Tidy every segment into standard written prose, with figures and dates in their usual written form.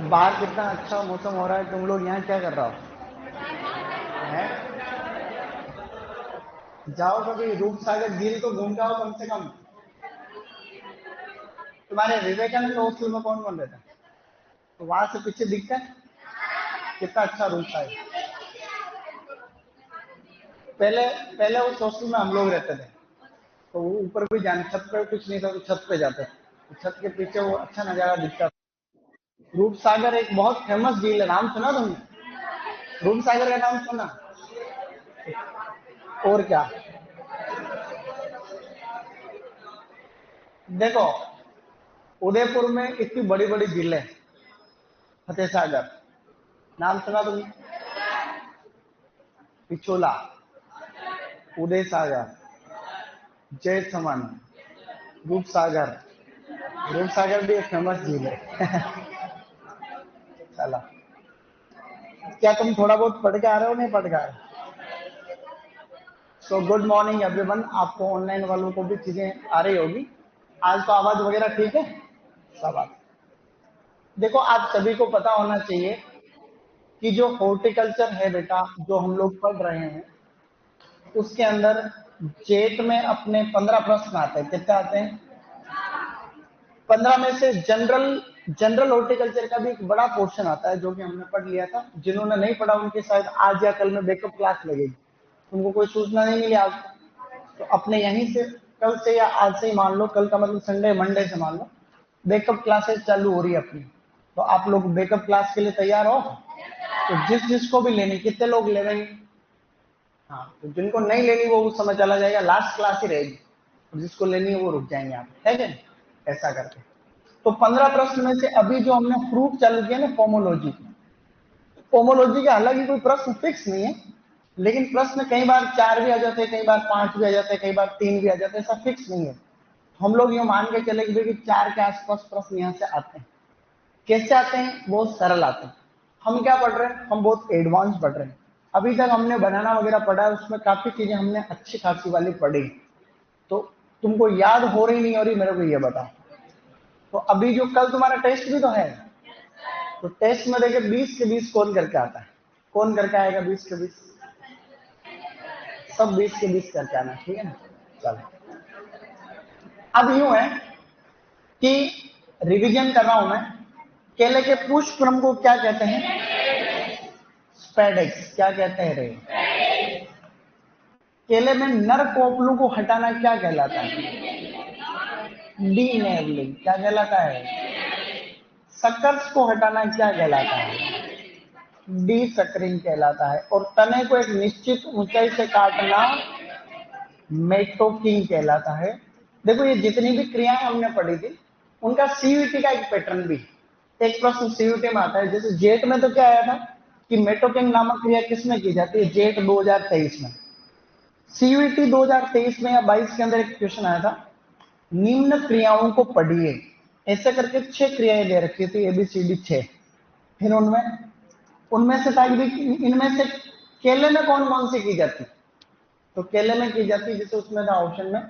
बाहर कितना अच्छा मौसम हो रहा है, तुम लोग यहाँ क्या कर रहा हो? हैं? जाओ कभी रूप सागर झील को घूम के आओ कम से कम। तुम्हारे विवेकानंद हॉस्टल में कौन कौन रहता है? तो वहां से पीछे दिखता है कितना अच्छा रूप सागर। पहले पहले उस हॉस्टल में हम लोग रहते थे, तो वो ऊपर भी जाने, छत पे कुछ नहीं था तो छत पे जाते, तो छत के पीछे वो अच्छा नजारा दिखता था। रूप सागर एक बहुत फेमस झील है, नाम सुना तुमने? रूप सागर का नाम सुना? और क्या? देखो, उदयपुर में इतनी बड़ी बड़ी झीलें, फतेह सागर, नाम सुना तुमने? पिछोला, उदय सागर, जय समन, रूप सागर। रूप सागर भी एक फेमस झील है। चला, क्या तुम थोड़ा बहुत पढ़ के आ रहे हो, नहीं पढ़ के आ रहे? सो गुड मॉर्निंग एवरीवन, आपको ऑनलाइन वालों को भी चीजें आ रही होगी। आज तो आवाज वगैरह ठीक है सब? आज देखो, आज सभी को पता होना चाहिए कि जो हॉर्टिकल्चर है बेटा, जो हम लोग पढ़ रहे हैं, उसके अंदर जेट में अपने 15 प्रश्न आते हैं। कितने आते हैं? 15 में से जनरल जनरल हॉर्टिकल्चर का भी एक बड़ा पोर्शन आता है, जो कि हमने पढ़ लिया था। जिन्होंने नहीं पढ़ा उनके शायद आज या कल में बैकअप क्लास लगेगी। उनको कोई सूचना नहीं मिली आज, तो अपने यहीं से कल से या आज से ही मान लो, कल का मतलब संडे मंडे से मान लो, बैकअप क्लासेस चालू हो रही है अपनी। तो आप लोग बैकअप क्लास के लिए तैयार हो? तो जिस जिसको भी लेनी, कितने लोग ले रहे हैं? हाँ, तो जिनको नहीं लेनी वो उस समय चला जाएगा, लास्ट क्लास ही रहेगी, और जिसको लेनी है वो रुक जाएंगे आप, है क्या? ऐसा करके। तो 15 प्रश्न में से अभी जो हमने प्रूफ चालू किया ना, पोमोलॉजी, पोमोलॉजी का हालांकि कोई प्रश्न फिक्स नहीं है, लेकिन प्रश्न कई बार 4 भी आ जाते हैं, कई बार 5 भी आ जाते हैं, कई बार 3 भी आ जाते हैं, ऐसा फिक्स नहीं है। हम लोग यूं मान के चले कि 4 के आसपास प्रश्न यहाँ से आते हैं। कैसे आते हैं? बहुत सरल आते हैं। हम क्या पढ़ रहे हैं? हम बहुत एडवांस पढ़ रहे हैं। अभी तक हमने बनाना वगैरह पढ़ा है, उसमें काफी चीजें हमने अच्छी खासी वाली पढ़ी। तो तुमको याद हो रही नहीं हो रही, मेरे को ये बताओ। तो अभी जो कल तुम्हारा टेस्ट भी तो है, तो टेस्ट में देखे 20 के 20 कौन करके आता है? कौन करके आएगा 20 के 20? सब 20 के 20 करके आना, ठीक है ना? चलो, अब यूं है कि रिवीजन कर रहा हूं मैं। केले के पुष्प क्रम को क्या कहते हैं? स्पेडेक्स। क्या कहते हैं रे? केले में नर कोपलों को हटाना क्या कहलाता है? डी नेवलिंग। क्या कहलाता है? सकर्स को हटाना क्या कहलाता है? डी सकरिंग कहलाता है। और तने को एक निश्चित ऊंचाई से काटना मेटोकिंग कहलाता है। देखो, ये जितनी भी क्रियाएं हमने पढ़ी थी, उनका सीयूटी का एक पैटर्न भी, एक प्रश्न सीयूटी में आता है। जैसे जेट में तो क्या आया था कि मेटोकिंग नामक क्रिया किसमें की जाती है? जेट 2023 में। सीयूटी 2023 में या 22 के अंदर एक क्वेश्चन आया था, निम्न क्रियाओं को पढ़िए। ऐसे करके 6 क्रियाएं दे रखी थी, एबीसीडी 6। फिर उनमें उनमें से था कि इनमें से केले में कौन कौन सी की जाती? तो केले में की जाती है, जैसे उसमें था ऑप्शन में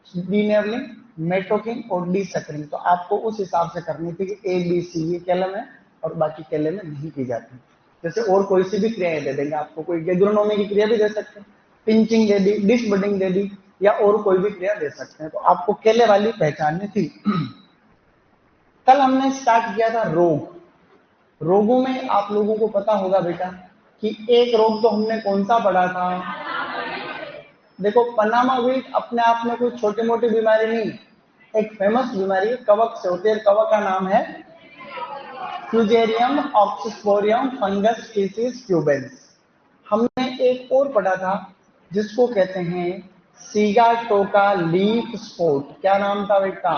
डी नेवलिंग, मेटोकिंग और डी सकरिंग। तो आपको उस हिसाब से करनी थी कि ए बी सी ये केले में, और बाकी केले में नहीं की जाती। जैसे और कोई सी भी क्रियाएं दे देंगे आपको, कोई गेग्रोनोमी की क्रिया भी दे सकते हैं, पिंचिंग दे दी, डिश बडिंग दे दी, या और कोई भी क्रिया दे सकते हैं। तो आपको केले वाली पहचाननी थी। कल हमने स्टार्ट किया था रोग। रोगों में आप लोगों को पता होगा बेटा कि एक रोग तो हमने कौन सा पढ़ा था? देखो, पनामा वीट अपने आप में कोई छोटी मोटी बीमारी नहीं, एक फेमस बीमारी है, कवक से होती है। कवक का नाम है फ्यूजेरियम ऑक्सीस्पोरियम फंगस स्पीसीज ट्यूबेंस। हमने एक और पढ़ा था जिसको कहते हैं सीगाटोका लीफ स्पॉट। क्या नाम था बेटा?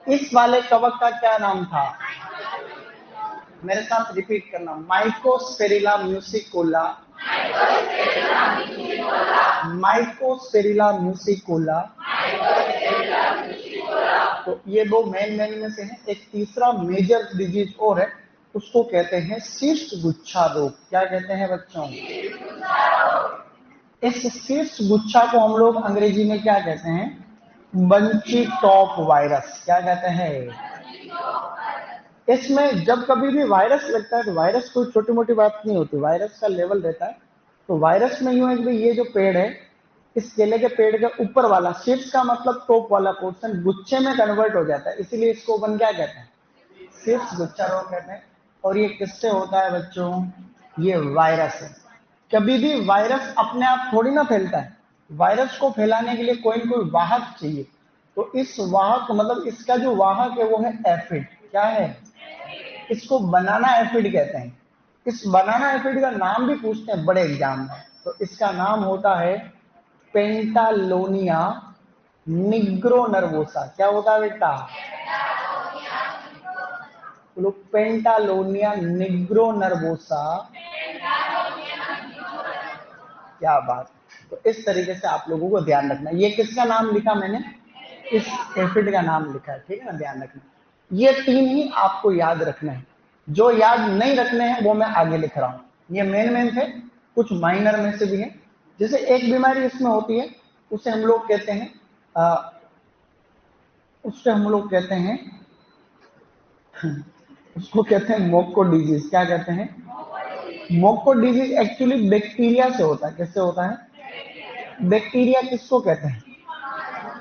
इस वाले कवक का क्या नाम था? मेरे साथ रिपीट करना, माइकोस्पेरिला म्यूसिकोला। माइकोस्पेरिला म्यूसिकोला। तो ये दो मेन में से है। एक तीसरा मेजर डिजीज और है, उसको कहते हैं शीर्ष गुच्छा रोग। क्या कहते हैं बच्चों? इस शीर्ष गुच्छा को हम लोग अंग्रेजी में क्या कहते हैं? Bunchy top virus. क्या कहते हैं? इसमें जब कभी भी वायरस लगता है तो वायरस कोई छोटी मोटी बात नहीं होती, वायरस का लेवल रहता है। तो वायरस में यूं है कि ये जो पेड़ है, इस केले के पेड़ के ऊपर वाला शीट्स का मतलब टॉप वाला पोर्शन गुच्छे में कन्वर्ट हो जाता है, इसीलिए इसको अपन क्या कहते हैं, शीट्स गुच्छा रोग कहते हैं। और ये किससे होता है बच्चों, ये वायरस है। कभी भी वायरस अपने आप थोड़ी ना फैलता है, वायरस को फैलाने के लिए कोई न कोई वाहक चाहिए। तो इस वाहक मतलब इसका जो वाहक है वो है एफिड। क्या है, इसको बनाना एफिड कहते हैं। इस बनाना एफिड का नाम भी पूछते हैं बड़े एग्जाम में, तो इसका नाम होता है पेंटालोनिया निग्रोनर्वोसा। क्या होता है बेटा, बोलो पेंटालोनिया निग्रोनर्वोसा। क्या बात। तो इस तरीके से आप लोगों को ध्यान रखना, ये किसका नाम लिखा मैंने, इस एफिड का नाम लिखा है, ठीक है ना, ध्यान रखना। ये 3 ही आपको याद रखना है, जो याद नहीं रखने हैं वो मैं आगे लिख रहा हूं। ये मेन थे, कुछ माइनर में से भी है। जैसे एक बीमारी इसमें होती है, उसे हम लोग कहते हैं उसको कहते हैं मोको डिजीज। क्या कहते हैं, मोको डिजीज एक्चुअली बैक्टीरिया से होता है। किससे होता है, बैक्टीरिया किसको कहते हैं,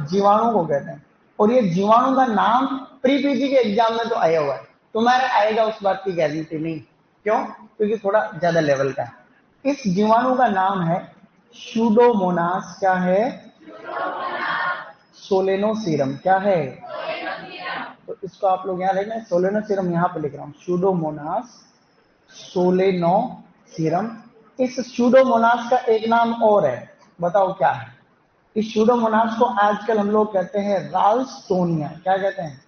जीवाणु को कहते हैं। और ये जीवाणु का नाम प्री पीजी के एग्जाम में तो आया हुआ है, तुम्हारे आएगा उस बात की गारंटी नहीं। क्यों, क्योंकि थोड़ा ज्यादा लेवल का है। इस जीवाणु का नाम है सूडोमोनास। क्या है, सोलेनोसीरम। क्या है, तो इसको आप लोग यहाँ लिखना है, सोलेनोसीरम यहाँ पे लिख रहा हूँ, सूडोमोनास सोलेनोसीरम। इस सूडोमोनास का एक नाम और है, बताओ क्या है। इस सूडोमोनास को आजकल हम लोग कहते हैं राल्स्टोनिया। क्या कहते हैं,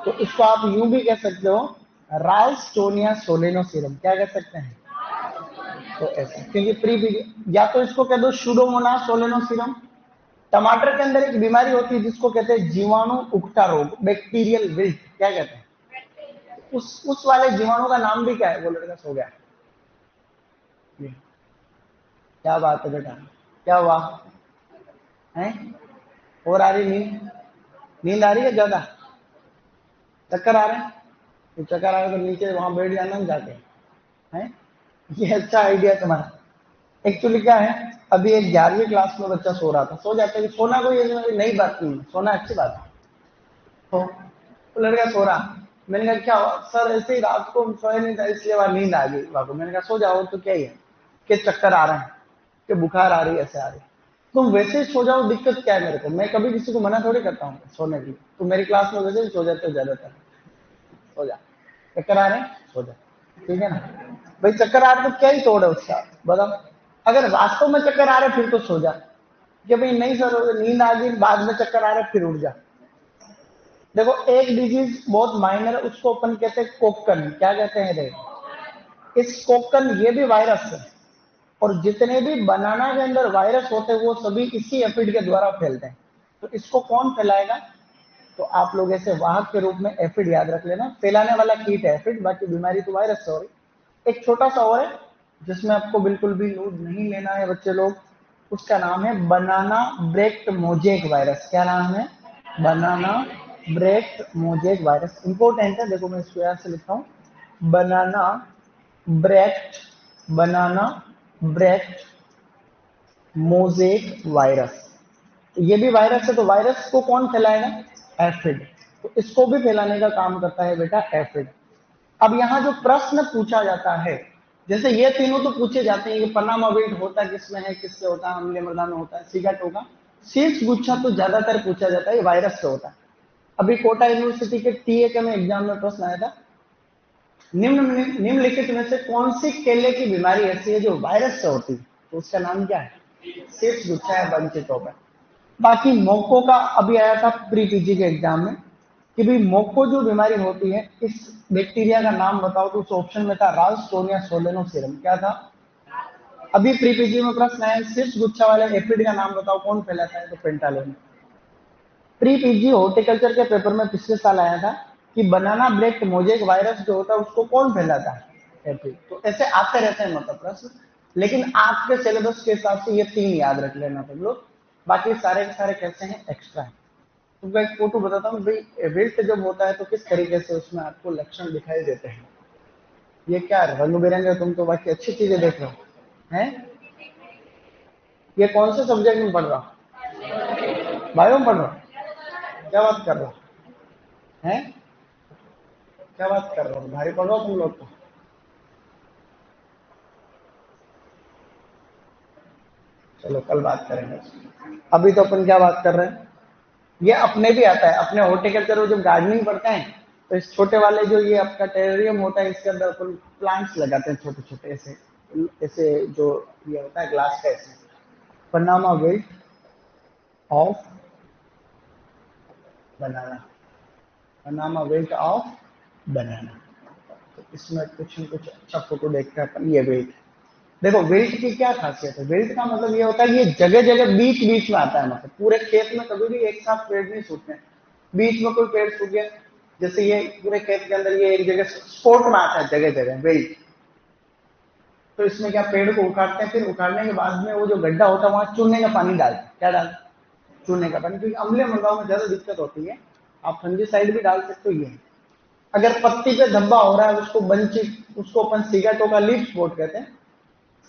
तो इसको आप यूं भी कह सकते हो, राल्स्टोनिया सोलेनोसीरम। क्या कह सकते हैं, तो ऐसे, क्योंकि या तो इसको कह दो सूडोमोनास सोलेनोसीरम। टमाटर के अंदर एक बीमारी होती है जिसको कहते हैं जीवाणु उगटा रोग, बैक्टीरियल विल्ट। क्या कहते हैं, उस वाले जीवाणु का नाम भी क्या है, वो लड़का सो गया। क्या बात है बेटा, क्या हुआ है, और आ रही नींद, नींद आ रही है ज्यादा, चक्कर आ रहे हैं, तो चक्कर आ रहे तो नीचे वहां बैठ जाना जाके है। ये अच्छा आइडिया तुम्हारा। एक्चुअली क्या है, अभी एक 11वीं क्लास में बच्चा सो रहा था, सो जाता है, सोना कोई नई बात नहीं है, सोना अच्छी बात है। तो लड़का सो रहा, मैंने कहा क्या हुआ सर, ऐसे ही रात को सोया नहीं था इसलिए वहां नींद आ गई बाबू। मैंने कहा सो जाओ, तो क्या ही है, कि चक्कर आ रहे हैं, कि बुखार आ रही है, ऐसे आ रही है, तुम वैसे ही सो जाओ, दिक्कत क्या है मेरे को, मैं कभी किसी को मना थोड़ी करता हूँ सोने की। तो मेरी क्लास में वैसे ही सो जाते हो ज्यादातर, सो जा, चक्कर आ रहे हैं सो जा, ठीक है ना भाई। चक्कर आ रहे तो क्या ही तोड़ है उसका, बताओ। अगर वास्तव में चक्कर आ रहे फिर तो सो जा, कि भाई नहीं सर नींद आ गई, बाद में चक्कर आ रहे फिर उठ जा। देखो एक डिजीज बहुत माइनर है, उसको अपन कहते हैं कोकन। क्या कहते हैं रे, इस कोकन, ये भी वायरस है। और जितने भी बनाना के अंदर वायरस होते हैं वो सभी इसी एफिड के द्वारा फैलते हैं। तो इसको कौन फैलाएगा, तो आप लोग ऐसे वाहक के रूप में एफिड याद रख लेना, फैलाने वाला कीट है एफिड, बाकी बीमारी तो वायरस से हो रही। एक छोटा सा और है जिसमें आपको बिल्कुल भी लोड नहीं लेना है बच्चे लोग, उसका नाम है बनाना ब्रेक्ट मोजेक वायरस। क्या नाम है, बनाना ब्रेक्ट मोजेक वायरस। इंपॉर्टेंट है, देखो मैं इसको यहाँ से लिखता हूँ, बनाना ब्रेक्ट, बनाना ब्रेक्ट मोजेक वायरस। ये भी वायरस है, तो वायरस को कौन फैलाएगा, एफिड। तो इसको भी फैलाने का काम करता है बेटा एफिड। अब यहाँ जो प्रश्न पूछा जाता है, जैसे ये तीनों तो पूछे जाते हैं, ये पनामा विल्ट होता है किसमें है, किससे होता है, अम्लीय मृदा में होता है, सिगट होगा। शीर्ष गुच्छा तो ज्यादातर पूछा जाता है, ये वायरस से होता है। अभी कोटा यूनिवर्सिटी के टीए में एग्जाम में प्रश्न आया था, निम्नलिखित में से कौन सी केले की बीमारी ऐसी है जो वायरस से होती है, तो उसका नाम क्या है, शीर्ष गुच्छा है वंचितों पर। बाकी मोको का अभी आया था प्री पीजी के एग्जाम में, कि भाई मोको जो बीमारी होती है, इस बैक्टीरिया का नाम बताओ, तो उस ऑप्शन में था राल्स्टोनिया सोलेनोसीरम। क्या था, अभी प्री पीजी में प्रश्न आया, शीर्ष गुच्छा वाले एफिड का नाम बताओ कौन फैलाता है, तो पेंटालोनिया। प्री पीजी हॉर्टिकल्चर के पेपर में पिछले साल आया था कि बनाना ब्रेक्ट मोजेक वायरस जो होता है उसको कौन फैलाता है, एफिड। तो ऐसे आते रहते हैं मतलब प्रश्न, लेकिन आपके सिलेबस के हिसाब से ये 3 याद रख लेना तुम लोग, बाकी सारे के सारे कैसे हैं, एक्स्ट्रा है। तुमको एक फोटो बताता हूँ भाई, विल्ट जब होता है तो किस तरीके से उसमें आपको लक्षण दिखाई देते हैं। ये क्या रंग बिरंगे, तुम तो बाकी अच्छी चीजें देख रहे हो हैं। ये कौन से सब्जेक्ट में पढ़ रहा हो? बायो में पढ़ रहा हो? क्या बात कर रहा हो हैं? क्या बात कर रहे हो, भारी पढ़ रहा हो तुम लोग तो। चलो कल बात करेंगे। अभी तो अपन क्या बात कर रहे हैं, ये अपने भी आता है, अपने हॉर्टिकल्चर में जब गार्डनिंग पढ़ते हैं तो इस छोटे वाले जो ये आपका टेरेरियम होता है, इसके अंदर अपन प्लांट्स लगाते हैं छोटे छोटे ऐसे, ऐसे जो ये होता है ग्लास का ऐसे। Panama wilt of banana, Panama wilt of बनाना। तो इसमें कुछ न कुछ अच्छा फोटो देखते हैं अपन। ये विल्ट देखो, विल्ट की क्या खासियत है, विल्ट का मतलब ये होता है कि ये जगह जगह बीच बीच में आता है, मतलब पूरे खेत में कभी भी एक साथ पेड़ नहीं सूखते हैं, बीच में कोई पेड़ सूख गया, जैसे ये पूरे खेत के अंदर ये एक जगह स्पॉट में आता है जगह जगह विल्ट। तो इसमें क्या, पेड़ को उखाड़ते हैं, फिर उखाड़ने के बाद में वो जो गड्ढा होता है वहां चूने का पानी डालते हैं। क्या डालते हैं? चूने का पानी, क्योंकि अम्लीय मृदाओं में ज्यादा दिक्कत होती है। आप फंजीसाइड भी डाल सकते हो। ये अगर पत्ती पे धब्बा हो रहा है उसको बंची, उसको अपन सिगाटोका लीफ स्पॉट कहते हैं।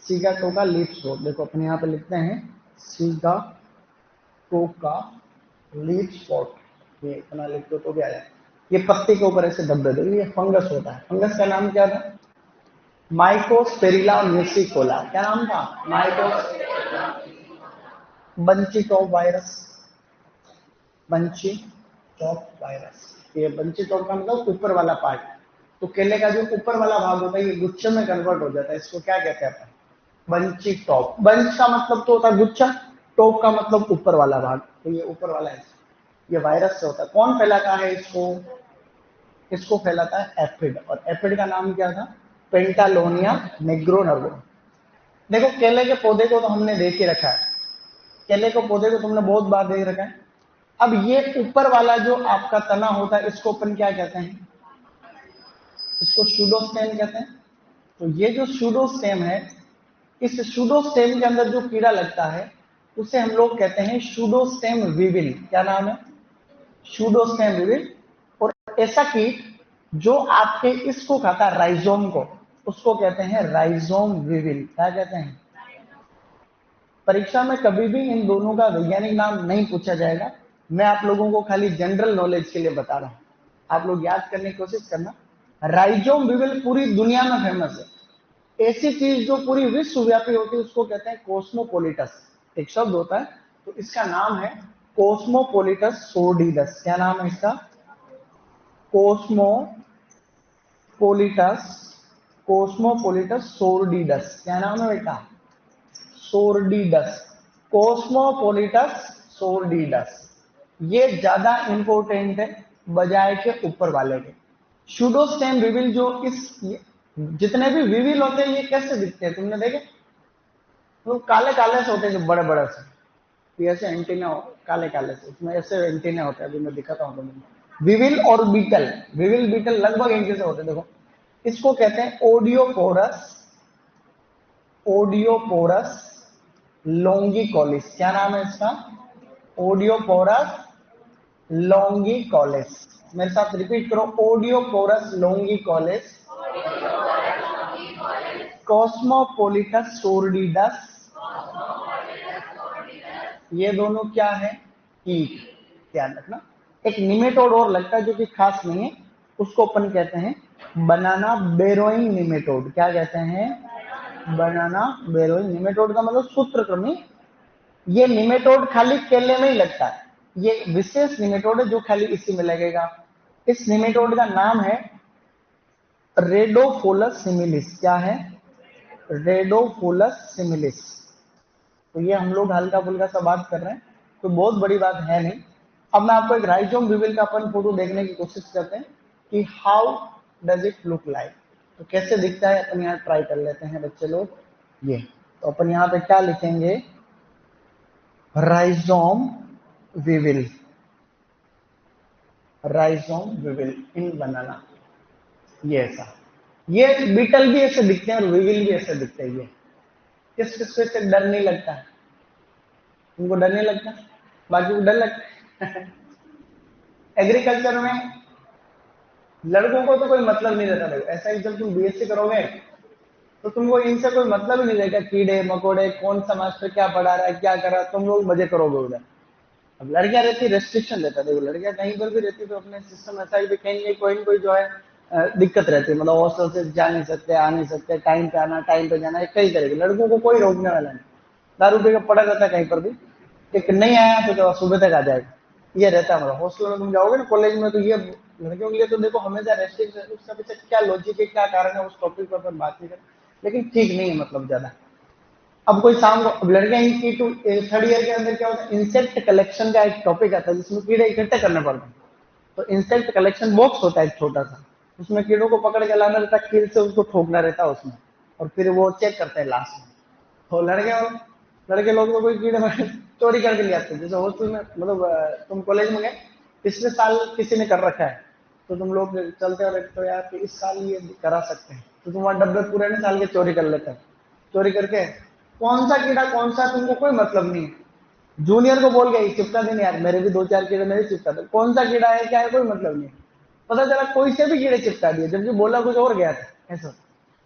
सिगाटोका लीफ स्पॉट, देखो अपन यहाँ पे लिखते हैं सिगाटोका लीफ स्पॉट। ये इतना लिख दो तो क्या है, ये पत्ती के ऊपर ऐसे धब्बे दो, ये फंगस होता है। फंगस का नाम क्या था? माइकोस्पेरिला म्यूसिकोला। क्या नाम था? माइकोस bunchy top virus, bunchy top virus. ये बंची टॉप का मतलब ऊपर वाला पार्ट। तो केले का जो ऊपर वाला भाग होता है ये गुच्छे में कन्वर्ट हो जाता है, इसको क्या कहते हैं अपन? Bunchy top. बंच का मतलब तो होता है गुच्छा, टॉप का मतलब ऊपर वाला भाग, तो ये ऊपर वाला है। ये वायरस से होता है। कौन फैलाता है इसको? इसको फैलाता है एफिड, और एफिड का नाम क्या था? पेंटालोनिया नेग्रोनर्वो। देखो केले के पौधे को तो हमने देख ही रखा है, केले के पौधे को तुमने बहुत बार देख रखा है। अब ये ऊपर वाला जो आपका तना होता है इसको अपन क्या कहते हैं? इसको सूडोस्टेम कहते हैं। तो ये जो सूडोस्टेम है, इस सूडोस्टेम के अंदर जो कीड़ा लगता है उसे हम लोग कहते हैं सूडोस्टेम विविल। क्या नाम है? सूडोस्टेम विविल। और ऐसा कीट जो आपके इसको खाता है, राइजोम को, उसको कहते हैं राइजोम विविल। क्या कहते हैं? परीक्षा में कभी भी इन दोनों का वैज्ञानिक नाम नहीं पूछा जाएगा, मैं आप लोगों को खाली जनरल नॉलेज के लिए बता रहा हूं, आप लोग याद करने की कोशिश करना। राइजोम विविल पूरी दुनिया में फेमस है। ऐसी चीज जो पूरी विश्वव्यापी होती है उसको कहते हैं कोस्मोपोलिटस। एक शब्द होता है, तो इसका नाम है कोस्मोपोलिटस सोर्डिडस। क्या नाम है इसका? कोस्मोपोलिटस, कोस्मोपोलिटस सोर्डिडस। क्या नाम है बेटा? सोर्डिडस, कोस्मोपोलिटस सोर्डिडस। ये ज्यादा इंपॉर्टेंट है बजाय के ऊपर वाले के। सूडोस्टेम विविल जो इस, जितने भी विविल होते हैं ये कैसे दिखते हैं तुमने देखे? तो काले काले से होते हैं, जो बड़े बड़े से, ये ऐसे एंटीना हो, काले काले से, इसमें ऐसे एंटीना होते हैं। अभी मैं दिखाता हूँ तुम्हें। विविल और बीटल, विविल बीटल लगभग एक जैसे होते हैं। देखो इसको कहते हैं ओडियोपोरस, ओडियोपोरस लोंगिकोलिस। क्या नाम है इसका? ओडियोपोरस लोंगिकोलिस। मेरे साथ रिपीट करो, ओडियोपोरस लोंगिकोलिस, कॉस्मोपोलिटस सोर्डिडस। ये दोनों क्या है? कीट। ध्यान रखना। एक निमेटोड और लगता है जो कि खास नहीं है, उसको अपन कहते हैं बनाना बेरोइंग निमेटोड। क्या कहते हैं? बनाना बेरोइंग निमेटोड का मतलब सूत्रकृमि। ये निमेटोड खाली केले में ही लगता है, ये विशेष निमेटोड है जो खाली इसी में लगेगा। इस निमेटोड का नाम है रेडोफोलस सिमिलिस। क्या है? रेडोफोलस सिमिलिस। तो ये हम लोग हल्का फुल्का सा बात कर रहे हैं, तो बहुत बड़ी बात है नहीं। अब मैं आपको एक राइजोम विविल का अपन फोटो देखने की कोशिश करते हैं कि how does it look like. तो कैसे दिखता है अपन यहाँ ट्राई कर लेते हैं बच्चे लोग। ये तो अपन यहाँ पे क्या लिखेंगे? राइजोम विविल, राइजोम विविल इन बनाना। ये ऐसा, ये बीटल भी ऐसे दिखते हैं और विविल भी ऐसे दिखते हैं। ये किस किस को इससे डर नहीं लगता है? उनको डर नहीं लगता, बाकी को डर लगता है। एग्रीकल्चर में लड़कों को तो कोई मतलब नहीं रहता भाई। ऐसा ही जब तुम बीएससी करोगे तो तुमको इनसे कोई मतलब ही नहीं रहेगा, कीड़े मकोड़े कौन सा मास्टर क्या पढ़ा रहा है क्या कर रहा है, तुम लोग मजे करोगे उधर। अब लड़कियां रहती रेस्ट्रिक्शन रहता है, देखो लड़कियां कहीं पर भी रहती तो अपने सिस्टम ऐसा ही कहीं कोई कोई जो है दिक्कत रहती है, मतलब हॉस्टल से जा नहीं सकते आ नहीं सकते, टाइम पे आना टाइम पे जाना, कई तरह के। लड़कों को कोई रोकने वाला नहीं, दारू पी के पड़ा रहता है कहीं पर भी, एक नहीं आया तो क्या सुबह तक आ जाएगा, ये रहता है। मतलब हॉस्टल में तुम जाओगे ना कॉलेज में तो ये लड़कियों के लिए तो देखो हमेशा रेस्ट्रिक्शन, उसका पीछे क्या लॉजिक है क्या कारण है उस टॉपिक पर अपन बात नहीं करें, लेकिन ठीक नहीं है मतलब ज्यादा। अब कोई शाम को, अब लड़कियां की टू थर्ड ईयर के अंदर क्या होता है, इंसेक्ट कलेक्शन का एक टॉपिक आता है जिसमें कीड़े इकट्ठे करने पड़ते हैं। तो इंसेक्ट कलेक्शन बॉक्स होता है एक छोटा सा, उसमें कीड़ों को पकड़ के लाना रहता है, कील से उसको ठोकना रहता है उसमें, और फिर वो चेक करते हैं लास्ट में। तो लड़के लोग तो कोई कीड़े चोरी करके ले आते हैं। जैसे हॉस्टल में मतलब तुम कॉलेज में गए, पिछले साल किसी ने कर रखा है तो तुम लोग चलते हो तो यार कि इस साल ये करा सकते हैं, तो तुम वहां डब्बे पूरे ना साल के चोरी कर लेते हैं। चोरी करके कौन सा कीड़ा कौन सा तुमको कोई मतलब नहीं है, जूनियर को बोल गया चिपका देने यार, मेरे भी दो चार कीड़े मेरे चिपका दे, कौन सा कीड़ा है क्या है कोई मतलब नहीं। पता चला कोई से भी कीड़े चिपका दिए जबकि बोला कुछ और गया था ऐसा।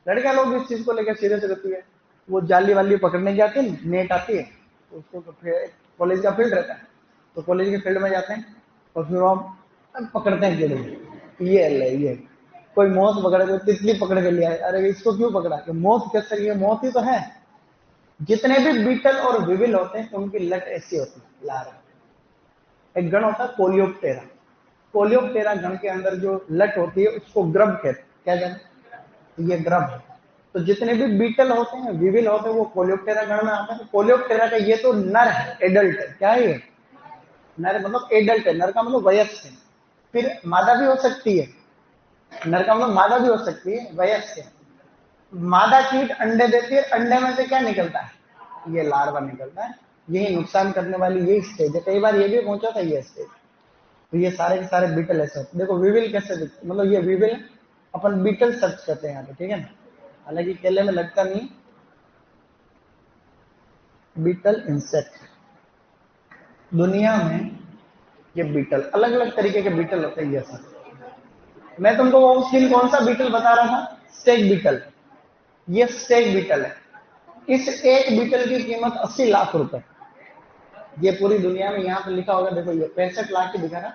लड़कियां लोग इस चीज को लेकर सीरियस रहती है, वो जाली वाली पकड़ने जाती है, नेट आती है, तो उसको तो फिर कॉलेज का फील्ड रहता है, तो कॉलेज के फील्ड में जाते हैं और फिर वहां पकड़ते हैं कीड़े, ये अल्लाह ये कोई मौत पकड़ के तितली पकड़ के लिया है, अरे इसको क्यों पकड़ा, कि मौत कैसे, ये मौत ही तो है। जितने भी बीटल और विविल होते हैं उनकी लट ऐसी होती है लार्वा। एक गण होता है कोलियोप्टेरा, कोलियोप्टेरा गण के अंदर जो लट होती है उसको ग्रब कहते, क्या कहते, ये ग्रब है। तो जितने भी बीटल होते हैं विविल होते हैं वो कोलियोप्टेरा गण में आते हैं। कोलियोप्टेरा का ये तो नर है, एडल्ट है, क्या है ये, नर मतलब एडल्ट है, नर का मतलब वयस्क है। फिर मादा भी हो सकती है, नर का मतलब मादा भी हो सकती है, वयस्क है। मादा कीट अंडे देती है, अंडे में से क्या निकलता है, ये लार्वा निकलता है। यही नुकसान करने वाली यही स्टेज है, कई बार ये भी पहुंचा था ये स्टेज। तो ये सारे के सारे बीटल ऐसे होते, देखो विविल कैसे दिखते, मतलब ये विविल अपन बीटल सर्च करते हैं यहाँ पे, ठीक है ना, हालांकि केले में लगता नहीं। बीटल इंसेक्ट, दुनिया में ये बीटल अलग अलग तरीके के बीटल होते हैं। ये सब मैं तुमको वो उस दिन कौन सा बीटल बता रहा था, स्टेक बीटल, ये स्टेक बीटल है। इस एक बीटल की कीमत 80 लाख रुपए, ये पूरी दुनिया में, यहाँ पे लिखा होगा देखो, ये 65 लाख की दिखा रहा।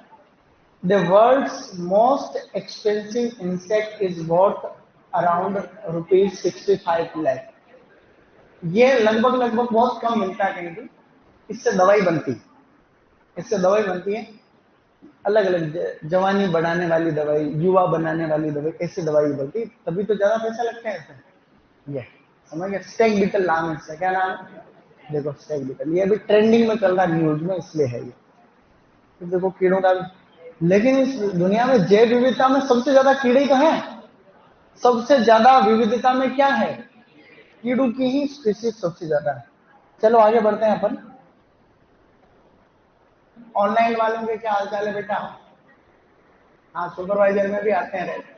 The world's most expensive insect is what around ₹65 lakh. ये लगभग लगभग बहुत कम मिलता है कहीं भी, इससे दवाई बनती है, इससे दवाई बनती है, अलग अलग जवानी बढ़ाने वाली दवाई, युवा बनाने वाली दवाई, ऐसी दवाई बनती है, तभी तो ज्यादा पैसा लगता है इसमें। ये समझ गए, स्टेक बीटल नाम है इसका, क्या नाम है, देखो स्टेक बीटल, ये अभी ट्रेंडिंग में चल रहा है न्यूज में, इसलिए है ये। तो देखो कीड़ों का, लेकिन इस दुनिया में जैव विविधता में सबसे ज्यादा कीड़े तो हैं, सबसे ज्यादा विविधता में क्या है, कीड़ों की ही स्पीसीज सबसे ज्यादा है। चलो आगे बढ़ते हैं अपन। ऑनलाइन वालों के क्या हालचाल है बेटा, हाँ सुपरवाइजर में भी आते हैं रहते।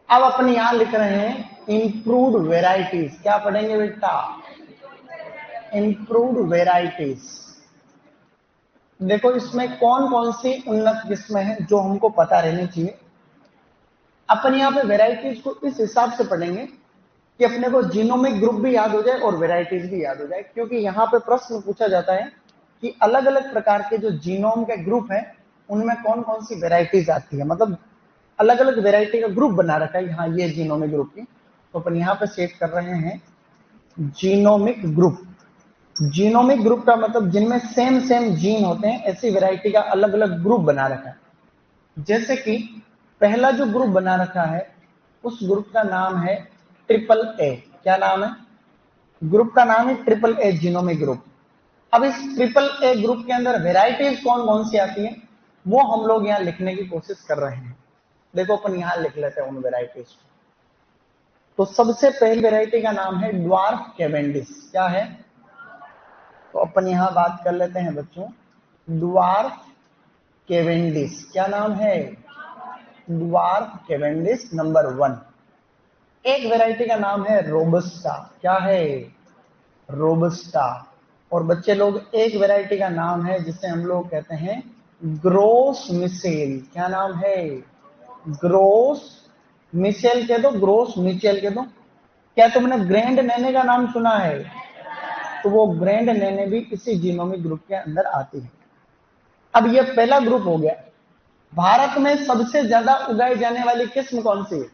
अब अपन यहां लिख रहे हैं इंप्रूव्ड वेराइटीज, क्या पढ़ेंगे बेटा, इंप्रूव्ड वेराइटीज। देखो इसमें कौन कौन सी उन्नत किस्में हैं जो हमको पता रहनी चाहिए। अपन यहाँ पे वेराइटीज को इस हिसाब से पढ़ेंगे कि अपने को जीनोमिक ग्रुप भी याद हो जाए और वेराइटीज भी याद हो जाए, क्योंकि यहाँ पे प्रश्न पूछा जाता है कि अलग अलग प्रकार के जो जीनोम के ग्रुप है उनमें कौन कौन सी वेराइटीज आती है, मतलब अलग अलग वेराइटी का ग्रुप बना रखा है यहाँ ये जीनोमिक ग्रुप की। तो अपन यहाँ पे सेट कर रहे हैं जीनोमिक ग्रुप। जीनोमिक ग्रुप का मतलब जिनमें सेम सेम जीन होते हैं, ऐसी वेराइटी का अलग अलग ग्रुप बना रखा है। जैसे कि पहला जो ग्रुप बना रखा है उस ग्रुप का नाम है ट्रिपल ए, क्या नाम है, ग्रुप का नाम है ट्रिपल ए जीनोमिक ग्रुप। अब इस ट्रिपल ए ग्रुप के अंदर वेराइटीज कौन कौन सी आती है वो हम लोग यहाँ लिखने की कोशिश कर रहे हैं। देखो अपन यहाँ लिख लेते हैं उन वेराइटीज को। तो सबसे पहली वेराइटी का नाम है ड्वार्फ कैवेंडिस, क्या है, तो अपन यहां बात कर लेते हैं बच्चों, ड्वार्फ कैवेंडिस, क्या नाम है, ड्वार्फ कैवेंडिस नंबर 1। एक वेराइटी का नाम है रोबस्टा, क्या है, रोबस्टा। और बच्चे लोग एक वेराइटी का नाम है जिसे हम लोग कहते हैं ग्रोस मिसेल, क्या नाम है? ग्रोस मिसेल कह दो, ग्रोस मिचेल कह दो। क्या तुमने ग्रैंड नैने का नाम सुना है? तो वो ग्रैंड नैने भी इसी जीनोमिक ग्रुप के अंदर आती है। अब ये पहला ग्रुप हो गया। भारत में सबसे ज्यादा उगाई जाने वाली किस्म कौन सी है?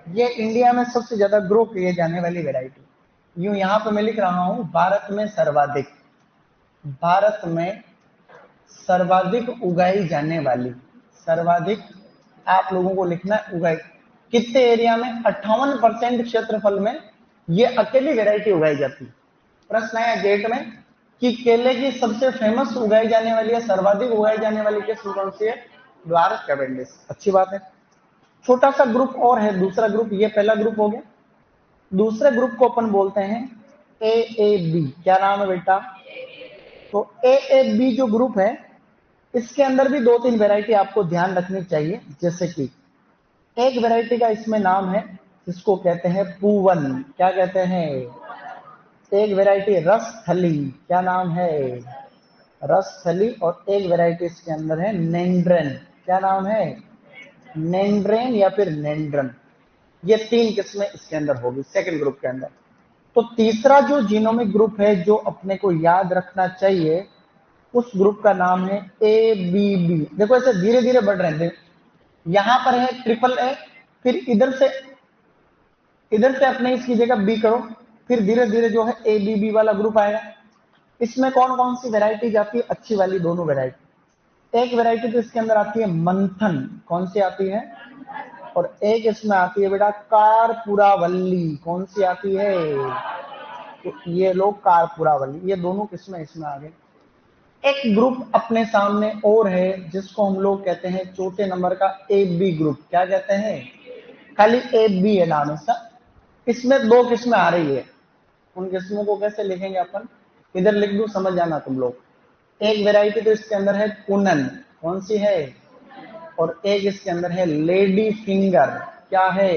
ये इंडिया में सबसे ज्यादा ग्रो किए जाने वाली वैरायटी। यूं यहां पे मैं लिख रहा हूं भारत में सर्वाधिक, भारत में सर्वाधिक उगाई जाने वाली, सर्वाधिक आप लोगों को लिखना है उगाई कितने एरिया में? 58% क्षेत्रफल में ये अकेली वैरायटी उगाई जाती है। प्रश्न आया गेट में कि केले की सबसे फेमस उगाई जाने वाली है, सर्वाधिक उगाई जाने वाली किस्म कौन सी है? Dwarf Cavendish. अच्छी बात है। छोटा सा ग्रुप और है, दूसरा ग्रुप, ये पहला ग्रुप हो गया। दूसरे ग्रुप को अपन बोलते हैं ए ए बी। क्या नाम है बेटा? तो ए ए बी जो ग्रुप है, इसके अंदर भी दो तीन वैरायटी आपको ध्यान रखनी चाहिए। जैसे कि एक वैरायटी का इसमें नाम है जिसको कहते हैं पूवन। क्या कहते हैं? एक वैरायटी रसथली। क्या नाम है? रसथली। और एक वैरायटी इसके अंदर है नेंड्रेन। क्या नाम है? नेंड्रेन या फिर नेंड्रन। ये तीन किस्में इसके अंदर होगी सेकंड ग्रुप के अंदर। तो तीसरा जो जीनोमिक ग्रुप है जो अपने को याद रखना चाहिए, उस ग्रुप का नाम है ए बी बी। देखो ऐसे धीरे धीरे बढ़ रहे हैं। यहां पर है ट्रिपल ए, फिर इधर से अपने इसकी जगह बी करो, फिर धीरे धीरे जो है ए बी बी वाला ग्रुप आएगा। इसमें कौन कौन सी वैरायटी जाती है? अच्छी वाली दोनों वैरायटी। एक वैरायटी तो इसके अंदर आती है मंथन। कौन सी आती है? और एक इसमें आती है बेटा कारपुरावल्ली। कौन सी आती है? तो ये लोग कारपुरावल्ली, ये दोनों किस्में इसमें आ गए। एक ग्रुप अपने सामने और है जिसको हम लोग कहते हैं चौथे नंबर का ए बी ग्रुप। क्या कहते हैं? खाली ए बी है नाम इसका। इसमें दो किस्में आ रही है। उन किस्मों को कैसे लिखेंगे अपन? इधर लिख दूं, समझ जाना तुम लोग। एक वैरायटी तो इसके अंदर है कुनन। कौन सी है? और एक इसके अंदर है लेडी फिंगर। क्या है?